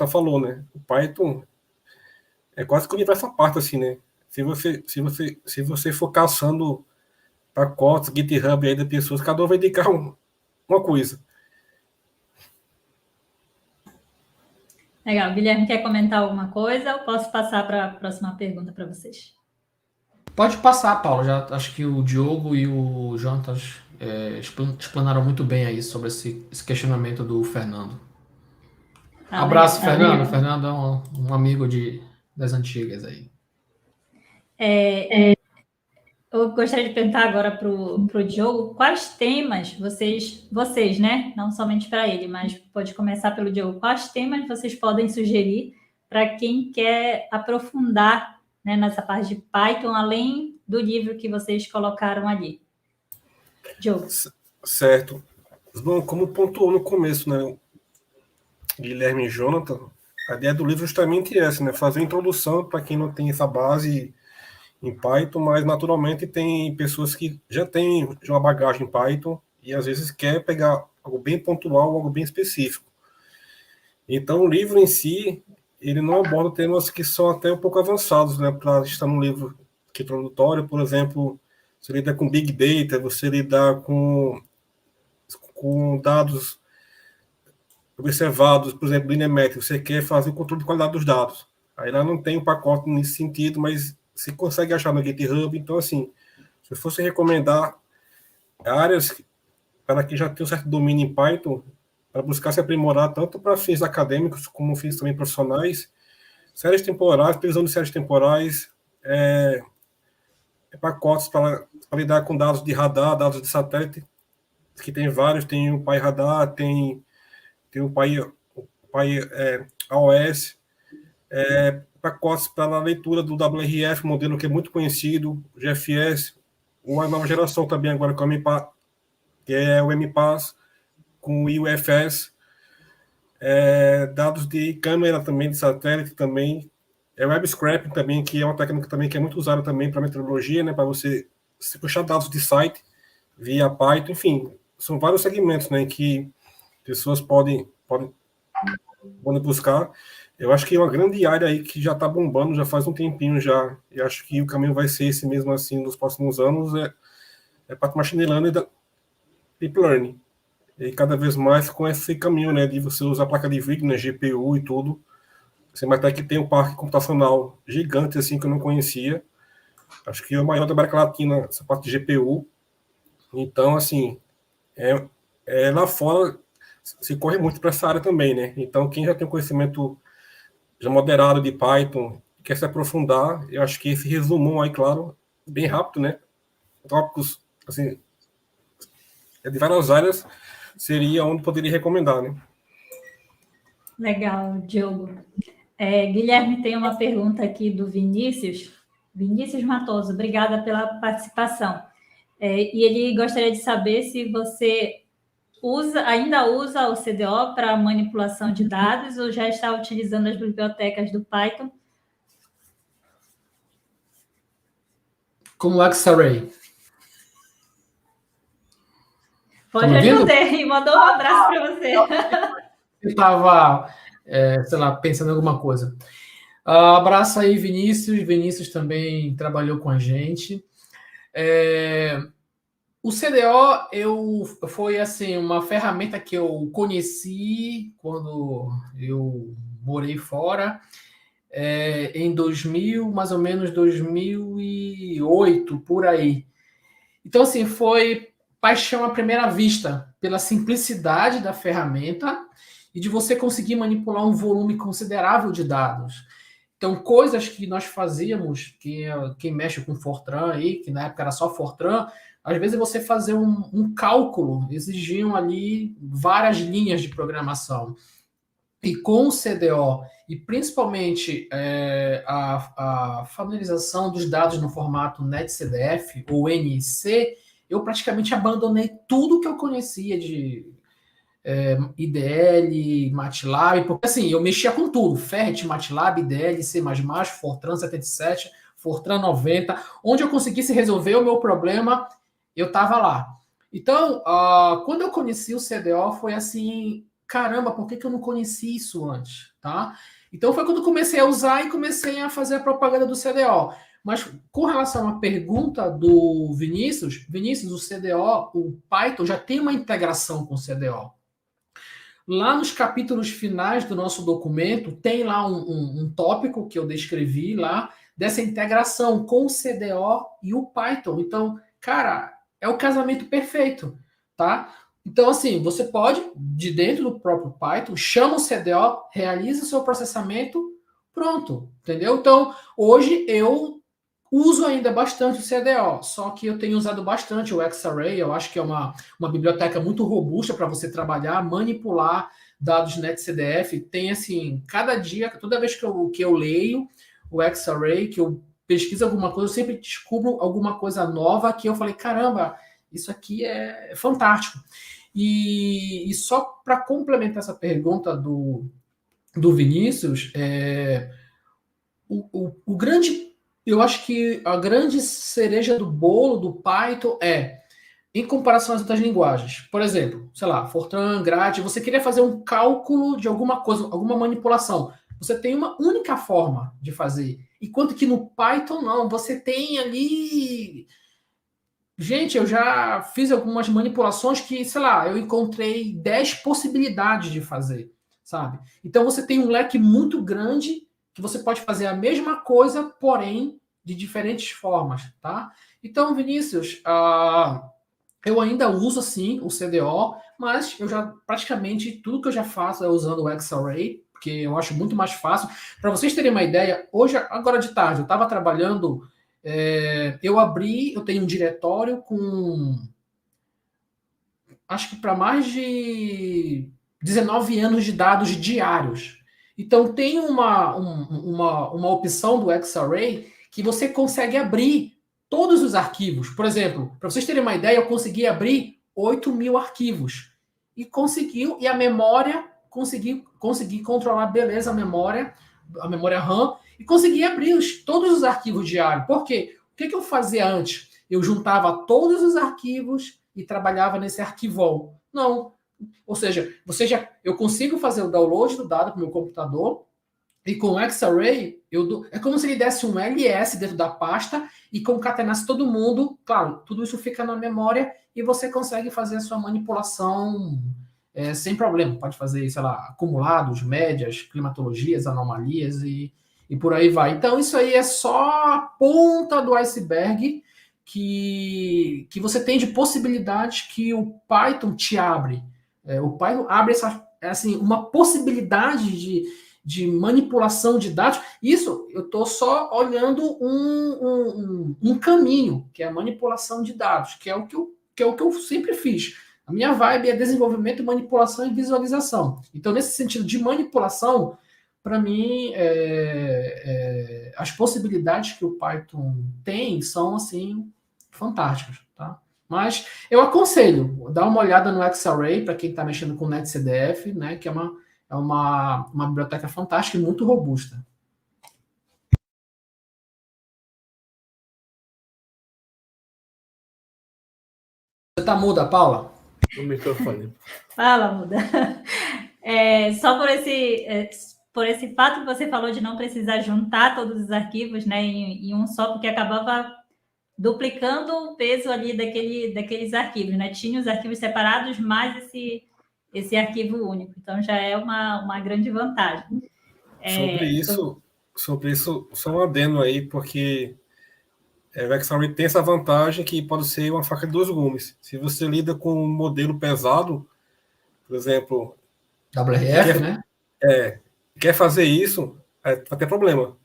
falou, né? O Python é quase que o universo à parte, assim, né? Se você for caçando pacotes, GitHub aí de pessoas, cada um vai dedicar uma coisa. Legal. Guilherme, quer comentar alguma coisa? Eu posso passar para a próxima pergunta para vocês. Pode passar, Paulo. Já acho que o Diogo e o Jonatas explanaram muito bem aí sobre esse questionamento do Fernando. Abraço, Fernando. Fernando é um amigo das antigas aí. Eu gostaria de perguntar agora para o Diogo, quais temas vocês, né? Não somente para ele, mas pode começar pelo Diogo. Quais temas vocês podem sugerir para quem quer aprofundar, né, nessa parte de Python, além do livro que vocês colocaram ali? Diogo. Certo. Bom, como pontuou no começo, né, Guilherme e Jonathan, a ideia do livro é justamente essa, né? Fazer a introdução para quem não tem essa base em Python, mas naturalmente tem pessoas que já têm uma bagagem em Python e às vezes quer pegar algo bem pontual, algo bem específico. Então o livro em si, ele não aborda temas que são até um pouco avançados, né? Para estar num livro que é introdutório, por exemplo, você lidar com Big Data, você lidar com dados observados, por exemplo, Linemetric, você quer fazer o controle de qualidade dos dados. Aí lá não tem um pacote nesse sentido, mas você consegue achar no GitHub. Então, assim, se eu fosse recomendar, áreas para quem já tem um certo domínio em Python, para buscar se aprimorar tanto para fins acadêmicos como fins também profissionais. Séries temporais, utilizando séries temporais, pacotes para lidar com dados de radar, dados de satélite, que tem vários, tem o PyRadar, tem o PyAOS, pacotes para a leitura do WRF, modelo que é muito conhecido, GFS, uma nova geração também agora com que é o MPass, com o UFS, dados de câmera também, de satélite também, web scraping também, que é uma técnica também que é muito usada também para meteorologia, né, para você puxar dados de site via Python, enfim, são vários segmentos, né, que pessoas podem buscar. Eu acho que é uma grande área aí que já está bombando, já faz um tempinho já, e acho que o caminho vai ser esse mesmo assim nos próximos anos, parte machine learning e deep learning. E cada vez mais com esse caminho, né, de você usar a placa de vídeo, né, GPU e tudo. Você vai ter que ter um parque computacional gigante, assim, que eu não conhecia. Acho que é o maior da América Latina, essa parte de GPU. Então, assim, lá fora se corre muito para essa área também, né? Então, quem já tem um conhecimento já moderado de Python, quer se aprofundar, eu acho que esse resumão aí, claro, bem rápido, né? Tópicos, assim, de várias áreas, seria onde poderia recomendar, né? Legal, Diogo. Guilherme, tem uma pergunta aqui do Vinícius Matoso, obrigada pela participação. E ele gostaria de saber se você ainda usa o CDO para manipulação de dados ou já está utilizando as bibliotecas do Python? Como Xarray. Pode responder e mandou um abraço para você. Eu estava, sei lá, pensando em alguma coisa. Abraço aí, Vinícius. Vinícius também trabalhou com a gente. O CDO foi assim uma ferramenta que eu conheci quando eu morei fora, em 2000, mais ou menos 2008, por aí. Então, assim, foi paixão à primeira vista pela simplicidade da ferramenta e de você conseguir manipular um volume considerável de dados. Então, coisas que nós fazíamos, quem mexe com Fortran aí, que na época era só Fortran, às vezes você fazer um cálculo, exigiam ali várias linhas de programação. E com o CDO, e principalmente a familiarização dos dados no formato NetCDF ou NIC, eu praticamente abandonei tudo que eu conhecia de IDL, MATLAB, porque assim, eu mexia com tudo, Ferret, MATLAB, IDL, C++, Fortran 77, Fortran 90, onde eu conseguisse resolver o meu problema, eu estava lá. Então, quando eu conheci o CDO, foi assim, caramba, por que eu não conheci isso antes? Tá? Então foi quando eu comecei a usar e comecei a fazer a propaganda do CDO. Mas com relação à pergunta do Vinícius, o CDO, o Python já tem uma integração com o CDO. Lá nos capítulos finais do nosso documento, tem lá um tópico que eu descrevi lá, dessa integração com o CDO e o Python. Então, cara, é o casamento perfeito, tá? Então, assim, você pode, de dentro do próprio Python, chama o CDO, realiza o seu processamento, pronto, entendeu? Então, hoje eu uso ainda bastante o CDO, só que eu tenho usado bastante o Xarray, eu acho que é uma biblioteca muito robusta para você trabalhar, manipular dados NetCDF. Tem assim, cada dia, toda vez que eu leio o Xarray, que eu pesquiso alguma coisa, eu sempre descubro alguma coisa nova que eu falei, caramba, isso aqui é fantástico. E só para complementar essa pergunta do Vinícius, o grande... Eu acho que a grande cereja do bolo do Python em comparação às outras linguagens. Por exemplo, sei lá, Fortran, Gradle, você queria fazer um cálculo de alguma coisa, alguma manipulação. Você tem uma única forma de fazer. Enquanto que no Python, não. Você tem ali... Gente, eu já fiz algumas manipulações que, sei lá, eu encontrei 10 possibilidades de fazer, sabe? Então você tem um leque muito grande que você pode fazer a mesma coisa, porém de diferentes formas, tá? Então, Vinícius, Eu ainda uso, assim, o CDO, mas eu já, praticamente, tudo que eu já faço é usando o Xarray, porque eu acho muito mais fácil. Para vocês terem uma ideia, hoje, agora de tarde, eu estava trabalhando, eu tenho um diretório com, acho que para mais de 19 anos de dados diários. Então, tem uma opção do Xarray que você consegue abrir todos os arquivos. Por exemplo, para vocês terem uma ideia, eu consegui abrir 8.000 arquivos. E a memória, consegui controlar beleza a memória RAM, e consegui abrir todos os arquivos diários. Por quê? O que eu fazia antes? Eu juntava todos os arquivos e trabalhava nesse arquivol. Não. Ou seja, eu consigo fazer o download do dado para o meu computador, e com o Xarray, é como se ele desse um ls dentro da pasta e concatenasse todo mundo. Claro, tudo isso fica na memória e você consegue fazer a sua manipulação sem problema. Pode fazer, sei lá, acumulados, médias, climatologias, anomalias e por aí vai. Então, isso aí é só a ponta do iceberg que você tem de possibilidades que o Python te abre. O Python abre uma possibilidade de manipulação de dados. Isso eu estou só olhando um caminho, que é a manipulação de dados, que é o que eu sempre fiz. A minha vibe é desenvolvimento, manipulação e visualização. Então, nesse sentido de manipulação, para mim, as possibilidades que o Python tem são, assim, fantásticas, tá? Mas eu aconselho, dar uma olhada no Xarray, para quem está mexendo com NetCDF, né, que é uma biblioteca fantástica e muito robusta. Você está muda, Paula? O microfone. Fala, muda. Só por esse fato que você falou de não precisar juntar todos os arquivos, né, em um só, porque acabava duplicando o peso ali daqueles arquivos, né? Tinha os arquivos separados, mais esse arquivo único. Então, já é uma grande vantagem. Sobre isso, só um adendo aí, porque o Xarray tem essa vantagem que pode ser uma faca de dois gumes. Se você lida com um modelo pesado, por exemplo... WRF, né? Quer fazer isso, vai ter problema.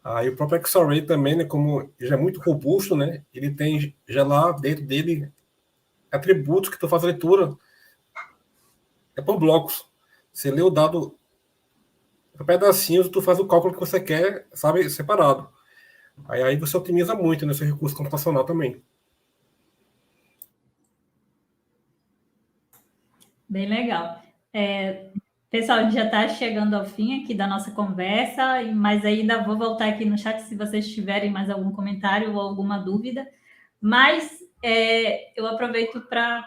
Aí o próprio Xarray também, né, como já é muito robusto, né, ele tem já lá dentro dele atributos que tu faz a leitura por blocos. Você lê o dado por pedacinhos, tu faz o cálculo que você quer, sabe, separado. Aí você otimiza muito nesse recurso computacional também. Bem legal. Pessoal, a gente já está chegando ao fim aqui da nossa conversa, mas ainda vou voltar aqui no chat se vocês tiverem mais algum comentário ou alguma dúvida. Mas eu aproveito para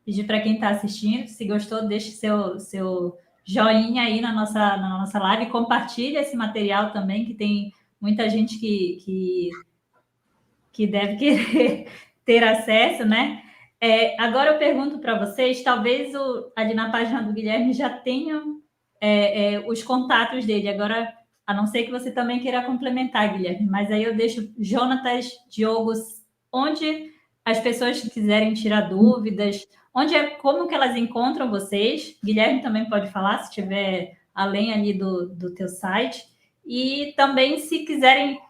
pedir para quem está assistindo, se gostou, deixe seu joinha aí na nossa live, compartilhe esse material também, que tem muita gente que deve querer ter acesso, né? Agora eu pergunto para vocês, talvez ali na página do Guilherme já tenham os contatos dele. Agora, a não ser que você também queira complementar, Guilherme, mas aí eu deixo Jonatas, Diogo, onde as pessoas quiserem tirar dúvidas, como que elas encontram vocês. Guilherme também pode falar, se tiver além ali do teu site. E também, se quiserem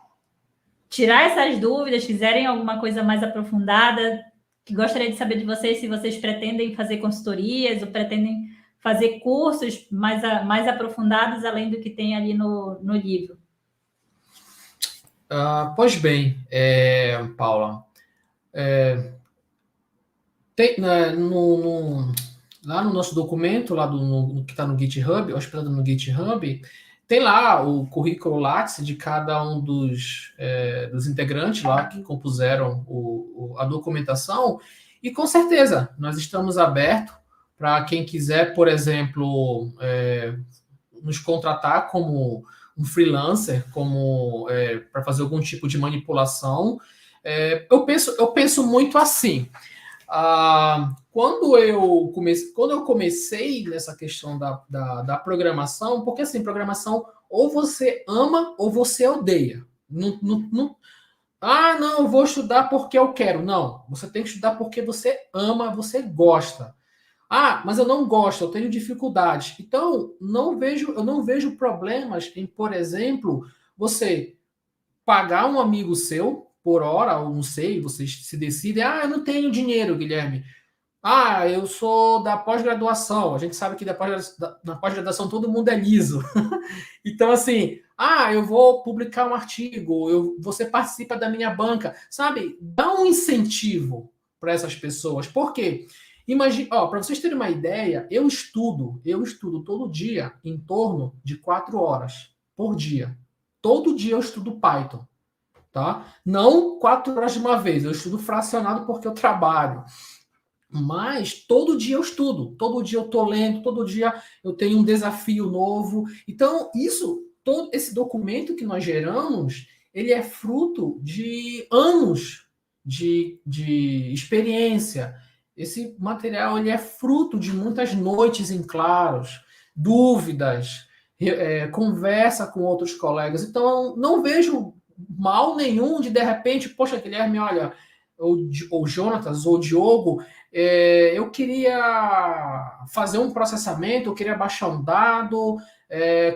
tirar essas dúvidas, quiserem alguma coisa mais aprofundada, que gostaria de saber de vocês, se vocês pretendem fazer consultorias ou pretendem fazer cursos mais aprofundados, além do que tem ali no livro. Pois bem, Paula, tem, lá no nosso documento, lá que está no GitHub, hospedado no GitHub, tem lá o currículo Lattes de cada um dos integrantes lá que compuseram a documentação, e com certeza nós estamos abertos para quem quiser, por exemplo, nos contratar como um freelancer, para fazer algum tipo de manipulação. Eu penso muito assim. Quando eu comecei nessa questão da programação, porque assim, programação ou você ama ou você odeia. Ah, não, eu vou estudar porque eu quero. Não, você tem que estudar porque você ama, você gosta. Ah, mas eu não gosto, eu tenho dificuldades. Então, eu não vejo problemas em, por exemplo, você pagar um amigo seu por hora, ou não sei, vocês se decidem, ah, eu não tenho dinheiro, Guilherme. Ah, eu sou da pós-graduação. A gente sabe que na pós-graduação todo mundo é liso. Então, assim, ah, eu vou publicar um artigo, você participa da minha banca. Sabe? Dá um incentivo para essas pessoas. Por quê? Imagina, ó, para vocês terem uma ideia, eu estudo todo dia em torno de 4 horas por dia. Todo dia eu estudo Python, tá? Não 4 horas de uma vez, eu estudo fracionado porque eu trabalho. Mas todo dia eu estudo, todo dia eu estou lendo, todo dia eu tenho um desafio novo. Então, todo esse documento que nós geramos, ele é fruto de anos de experiência. Esse material ele é fruto de muitas noites em claros, dúvidas, conversa com outros colegas. Então, não vejo mal nenhum de repente, poxa, Guilherme, olha, ou Jonatas, ou Diogo, eu queria fazer um processamento, eu queria baixar um dado,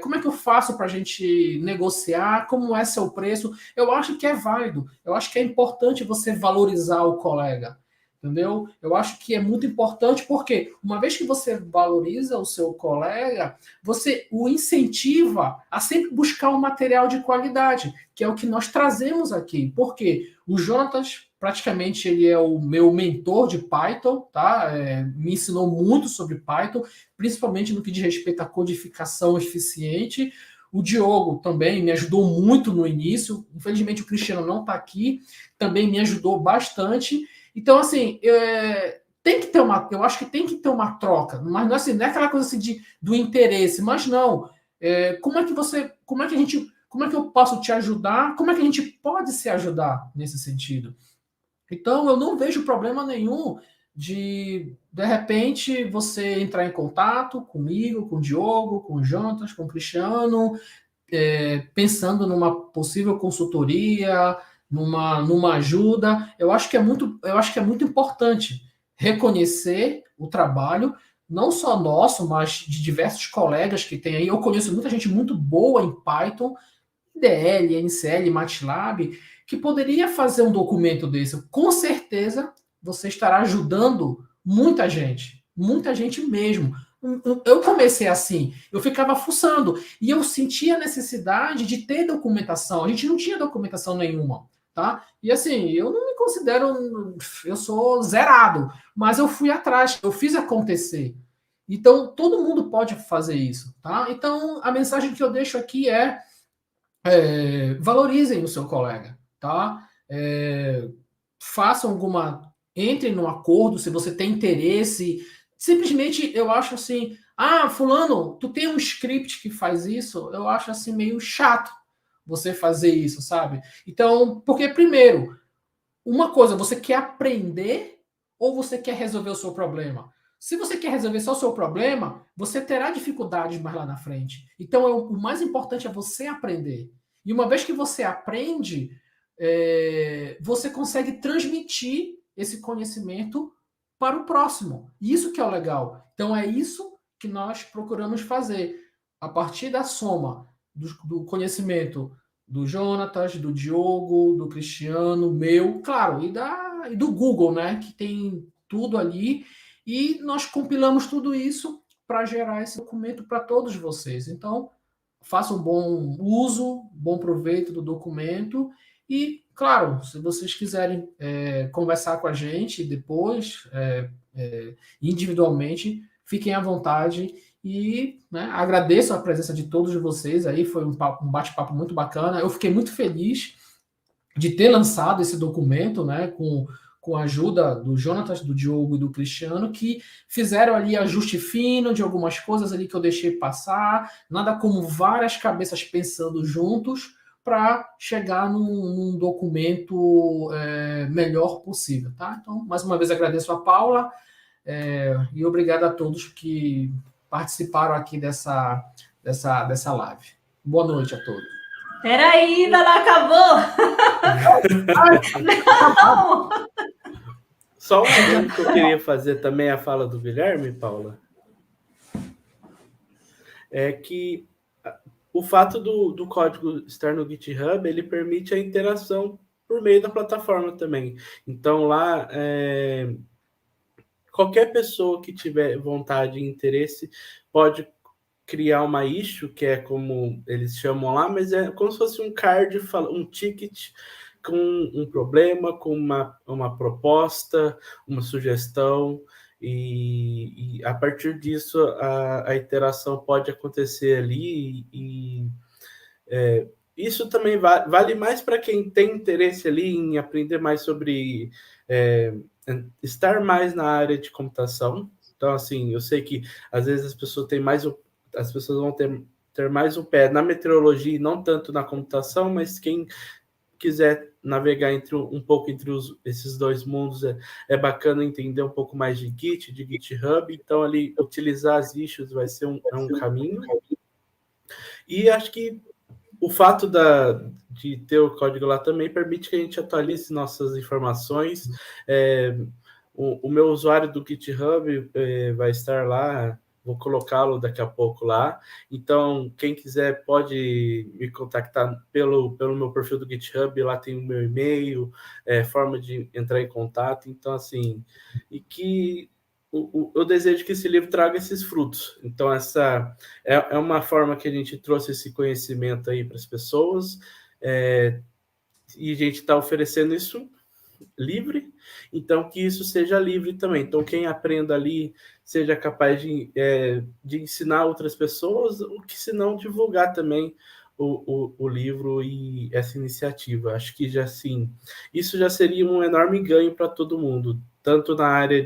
como é que eu faço para a gente negociar, como é seu preço? Eu acho que é válido, eu acho que é importante você valorizar o colega, entendeu? Eu acho que é muito importante porque uma vez que você valoriza o seu colega, você o incentiva a sempre buscar um material de qualidade, que é o que nós trazemos aqui. Porque o Jonatas, praticamente, ele é o meu mentor de Python, tá? Me ensinou muito sobre Python, principalmente no que diz respeito à codificação eficiente. O Diogo também me ajudou muito no início. Infelizmente, o Cristiano não está aqui, também me ajudou bastante. Então, assim, tem que ter eu acho que tem que ter uma troca, mas não, assim, não é aquela coisa assim do interesse, mas não. Como é que eu posso te ajudar? Como é que a gente pode se ajudar nesse sentido? Então, eu não vejo problema nenhum de repente, você entrar em contato comigo, com o Diogo, com o Jonas, com o Cristiano, pensando numa possível consultoria, numa ajuda. Eu acho que é muito importante reconhecer o trabalho, não só nosso, mas de diversos colegas que tem aí. Eu conheço muita gente muito boa em Python, DL, NCL, MATLAB, que poderia fazer um documento desse. Com certeza você estará ajudando muita gente mesmo. Eu comecei assim, eu ficava fuçando e eu sentia a necessidade de ter documentação. A gente não tinha documentação nenhuma, tá? E assim, eu não me considero, eu sou zerado, mas eu fui atrás, eu fiz acontecer. Então, todo mundo pode fazer isso, tá? Então, a mensagem que eu deixo aqui valorizem o seu colega, tá? Façam entrem num acordo se você tem interesse. Simplesmente eu acho assim, ah, fulano, tu tem um script que faz isso? Eu acho assim meio chato você fazer isso, sabe? Então, porque primeiro, uma coisa, você quer aprender ou você quer resolver o seu problema? Se você quer resolver só o seu problema, você terá dificuldades mais lá na frente. Então, o mais importante é você aprender. E uma vez que você aprende, você consegue transmitir esse conhecimento para o próximo. Isso que é o legal. Então, é isso que nós procuramos fazer. A partir da soma do conhecimento do Jonatas, do Diogo, do Cristiano, meu, claro, e do Google, né, que tem tudo ali, e nós compilamos tudo isso para gerar esse documento para todos vocês. Então, façam bom uso, bom proveito do documento e, claro, se vocês quiserem conversar com a gente depois, individualmente, fiquem à vontade e, né, agradeço a presença de todos vocês aí, foi um bate-papo muito bacana. Eu fiquei muito feliz de ter lançado esse documento, né, com a ajuda do Jonatas, do Diogo e do Cristiano, que fizeram ali ajuste fino de algumas coisas ali que eu deixei passar, nada como várias cabeças pensando juntos para chegar num documento melhor possível, tá? Então, mais uma vez agradeço a Paula e obrigado a todos que participaram aqui dessa live. Boa noite a todos. Peraí, ainda não acabou! Não! Só um adendo que eu queria fazer também a fala do Guilherme, Paula, é que o fato do código estar no GitHub, ele permite a interação por meio da plataforma também. Então, lá, qualquer pessoa que tiver vontade e interesse pode criar uma issue, que é como eles chamam lá, mas é como se fosse um card, um ticket com um problema, com uma proposta, uma sugestão, e a partir disso a interação pode acontecer ali, e isso também vale mais para quem tem interesse ali em aprender mais sobre estar mais na área de computação. Então, assim, eu sei que às vezes as pessoas vão ter mais o pé na meteorologia e não tanto na computação, mas quem quiser navegar um pouco entre esses dois mundos, é bacana entender um pouco mais de Git, de GitHub. Então, ali, utilizar as issues vai ser um caminho. E acho que o fato de ter o código lá também permite que a gente atualize nossas informações. O meu usuário do GitHub vai estar lá, vou colocá-lo daqui a pouco lá. Então, quem quiser pode me contactar pelo meu perfil do GitHub, lá tem o meu e-mail, forma de entrar em contato. Então, assim, e que eu desejo que esse livro traga esses frutos. Então, essa é uma forma que a gente trouxe esse conhecimento aí para as pessoas, e a gente está oferecendo isso livre, então que isso seja livre também. Então, quem aprenda ali seja capaz de ensinar outras pessoas, ou que se não divulgar também o livro e essa iniciativa. Acho que já sim, isso já seria um enorme ganho para todo mundo, tanto na área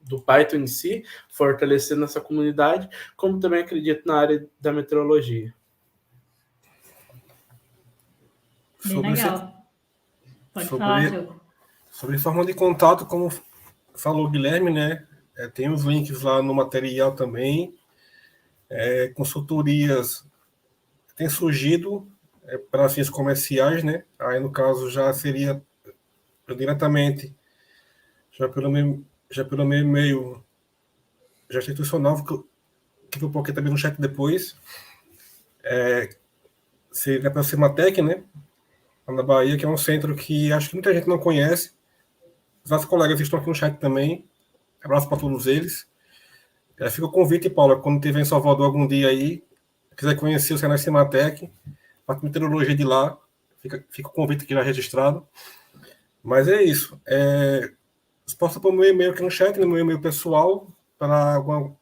do Python em si, fortalecendo essa comunidade, como também acredito na área da meteorologia. Bem legal. Pode falar, Diogo. Sobre forma de contato, como falou o Guilherme, né? Tem os links lá no material também. Consultorias têm surgido para fins comerciais, né? Aí, no caso, já seria diretamente, já pelo meu e-mail já institucional, que eu coloquei também no chat depois. Seria para a Cimatec, né? Na Bahia, que é um centro que acho que muita gente não conhece. Os nossos colegas estão aqui no chat também. Abraço para todos eles. Fica o convite, Paula, quando estiver em Salvador algum dia aí, quiser conhecer o Senai Cimatec, a meteorologia de lá, fica o convite aqui já registrado. Mas é isso. Você posta para o meu e-mail aqui no chat, no meu e-mail pessoal, para algum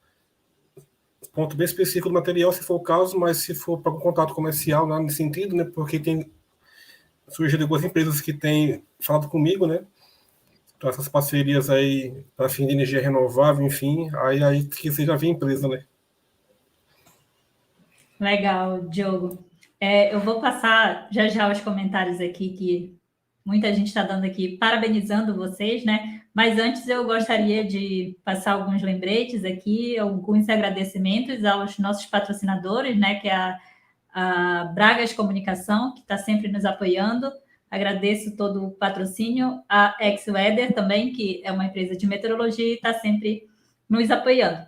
ponto bem específico do material, se for o caso, mas se for para um contato comercial, nada nesse sentido, né? Porque tem surgido algumas empresas que têm falado comigo, né? Então, essas parcerias aí para fim de energia renovável, enfim, aí que você já vê empresa, né? Legal, Diogo. Eu vou passar já os comentários aqui, que muita gente está dando aqui, parabenizando vocês, né? Mas antes eu gostaria de passar alguns lembretes aqui, alguns agradecimentos aos nossos patrocinadores, né? Que é a Bragas Comunicação, que está sempre nos apoiando. Agradeço todo o patrocínio. A Ex-Weather também, que é uma empresa de meteorologia e está sempre nos apoiando.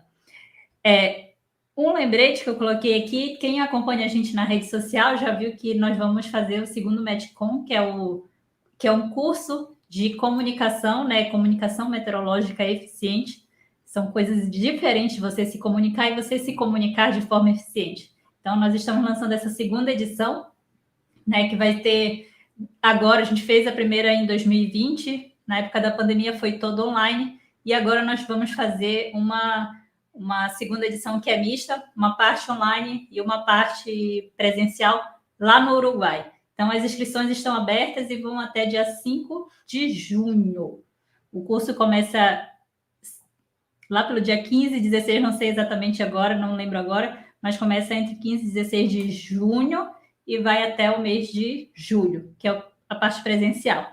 Um lembrete que eu coloquei aqui, quem acompanha a gente na rede social já viu que nós vamos fazer o segundo Metcom, que é um curso de comunicação, né? Comunicação meteorológica eficiente. São coisas diferentes, você se comunicar e você se comunicar de forma eficiente. Então, nós estamos lançando essa segunda edição, né? Que vai ter agora, a gente fez a primeira em 2020, na época da pandemia foi todo online, e agora nós vamos fazer uma segunda edição que é mista, uma parte online e uma parte presencial lá no Uruguai. Então, as inscrições estão abertas e vão até dia 5 de junho. O curso começa lá pelo dia 15 e 16, não sei exatamente agora, não lembro agora, mas começa entre 15 e 16 de junho e vai até o mês de julho, que é a parte presencial.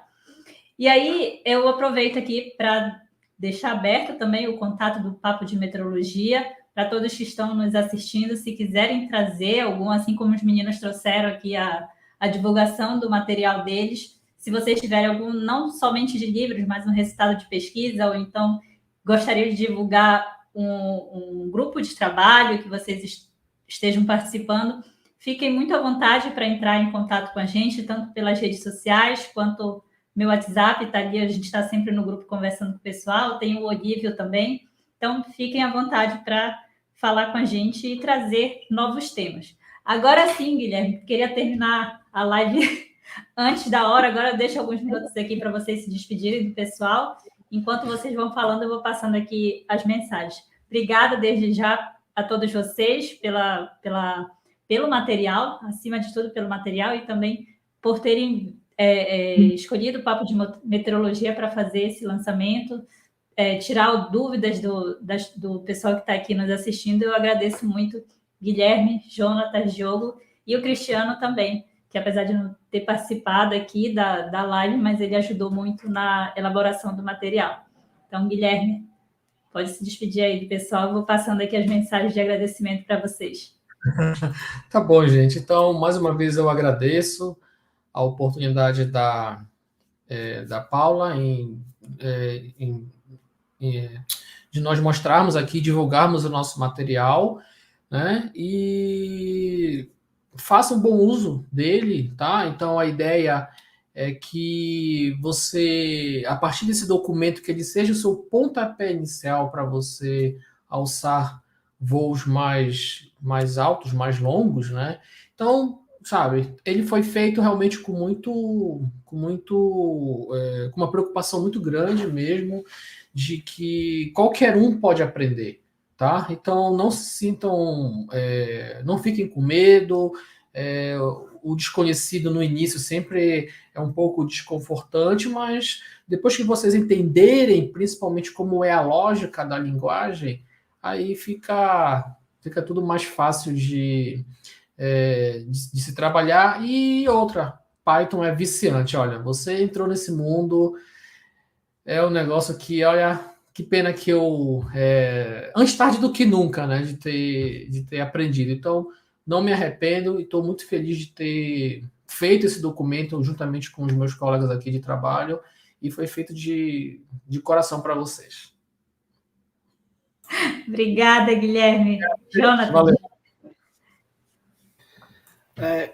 E aí, eu aproveito aqui para deixar aberto também o contato do Papo de Meteorologia, para todos que estão nos assistindo, se quiserem trazer algum, assim como os meninos trouxeram aqui a a divulgação do material deles. Se vocês tiverem algum, não somente de livros, mas um resultado de pesquisa, ou então gostaria de divulgar um grupo de trabalho que vocês estejam participando, fiquem muito à vontade para entrar em contato com a gente, tanto pelas redes sociais, quanto meu WhatsApp está ali, a gente está sempre no grupo conversando com o pessoal, tem o Olívio também, então fiquem à vontade para falar com a gente e trazer novos temas. Agora sim, Guilherme, queria terminar a live antes da hora, agora eu deixo alguns minutos aqui para vocês se despedirem do pessoal. Enquanto vocês vão falando, eu vou passando aqui as mensagens. Obrigada desde já a todos vocês pelo material, acima de tudo pelo material, e também por terem escolhido o Papo de Meteorologia para fazer esse lançamento, tirar dúvidas do pessoal que está aqui nos assistindo. Eu agradeço muito Guilherme, Jonatas, Diogo e o Cristiano também, que apesar de não ter participado aqui da live, mas ele ajudou muito na elaboração do material. Então, Guilherme, pode se despedir aí do pessoal. Eu vou passando aqui as mensagens de agradecimento para vocês. Tá bom, gente. Então, mais uma vez eu agradeço a oportunidade da Paula de nós mostrarmos aqui, divulgarmos o nosso material, né? E faça um bom uso dele, tá? Então, a ideia é que você, a partir desse documento, que ele seja o seu pontapé inicial para você alçar voos mais altos, mais longos, né? Então, sabe, ele foi feito realmente com uma preocupação muito grande mesmo, de que qualquer um pode aprender, tá? Então, não se sintam, não fiquem com medo. O desconhecido no início sempre é um pouco desconfortante, mas depois que vocês entenderem, principalmente como é a lógica da linguagem, aí fica tudo mais fácil de se trabalhar. E outra, Python é viciante. Olha, você entrou nesse mundo, é um negócio que, olha, que pena que eu... antes tarde do que nunca, né, de ter aprendido. Então, não me arrependo e estou muito feliz de ter feito esse documento juntamente com os meus colegas aqui de trabalho, e foi feito de coração para vocês. Obrigada, Guilherme. Jonatas. Valeu.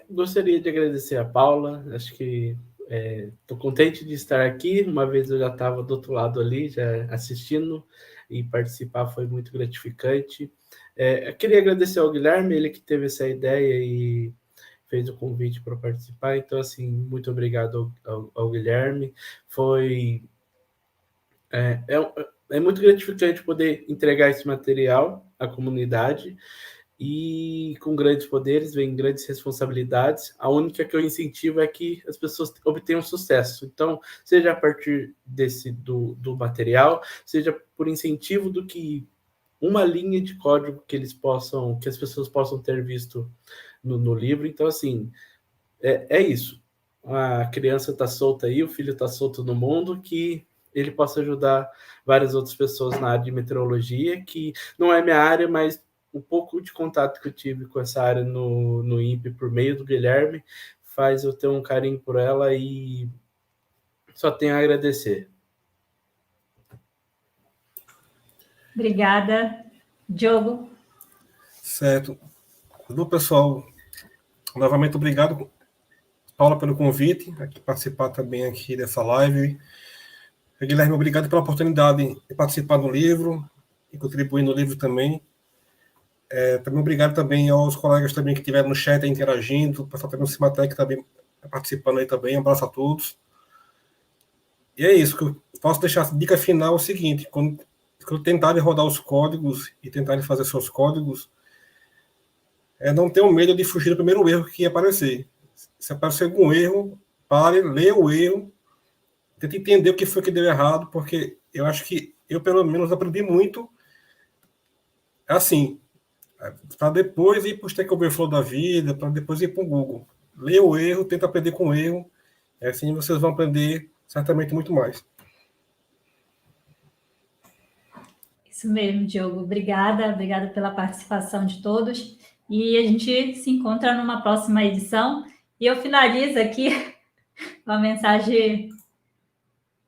Gostaria de agradecer a Paula. Acho que estou contente de estar aqui. Uma vez eu já estava do outro lado ali, já assistindo, e participar foi muito gratificante. Eu queria agradecer ao Guilherme, ele que teve essa ideia e fez o convite para participar. Então, assim, muito obrigado ao Guilherme. É muito gratificante poder entregar esse material à comunidade, e com grandes poderes vem grandes responsabilidades. A única que eu incentivo é que as pessoas obtenham sucesso. Então, seja a partir do material, seja por incentivo do que uma linha de código que as pessoas possam ter visto no livro. Então, assim, é isso. A criança está solta aí, o filho está solto no mundo, que ele possa ajudar várias outras pessoas na área de meteorologia, que não é minha área, mas um pouco de contato que eu tive com essa área no INPE por meio do Guilherme faz eu ter um carinho por ela, e só tenho a agradecer. Obrigada. Diogo. Certo. Bom, pessoal, novamente obrigado, Paula, pelo convite, aqui participar também aqui dessa live. Guilherme, obrigado pela oportunidade de participar do livro e contribuir no livro também. Também obrigado também aos colegas também que estiveram no chat interagindo, o pessoal também do Cimatec também participando aí também. Um abraço a todos. E é isso, que eu posso deixar a dica final é o seguinte: quando tentarem rodar os códigos e tentarem fazer seus códigos, não tenham medo de fugir do primeiro erro que aparecer. Se aparecer algum erro, pare, leia o erro, tente entender o que foi que deu errado, porque eu acho que eu, pelo menos, aprendi muito assim, para depois ir para o Stack Overflow da vida, para depois ir para o Google. Leia o erro, tenta aprender com o erro, e assim vocês vão aprender certamente muito mais. Isso mesmo, Diogo. Obrigada pela participação de todos. E a gente se encontra numa próxima edição. E eu finalizo aqui com a mensagem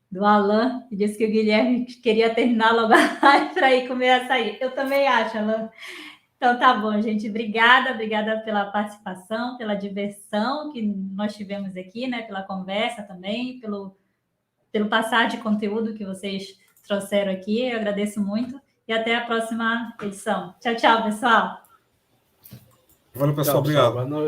do Alan, que disse que o Guilherme queria terminar logo a live para ir comer açaí. Eu também acho, Alan. Então tá bom, gente. Obrigada pela participação, pela diversão que nós tivemos aqui, né? Pela conversa também, pelo passar de conteúdo que vocês trouxeram aqui. Eu agradeço muito e até a próxima edição. Tchau, pessoal. Valeu, pessoal. Obrigado. Boa noite.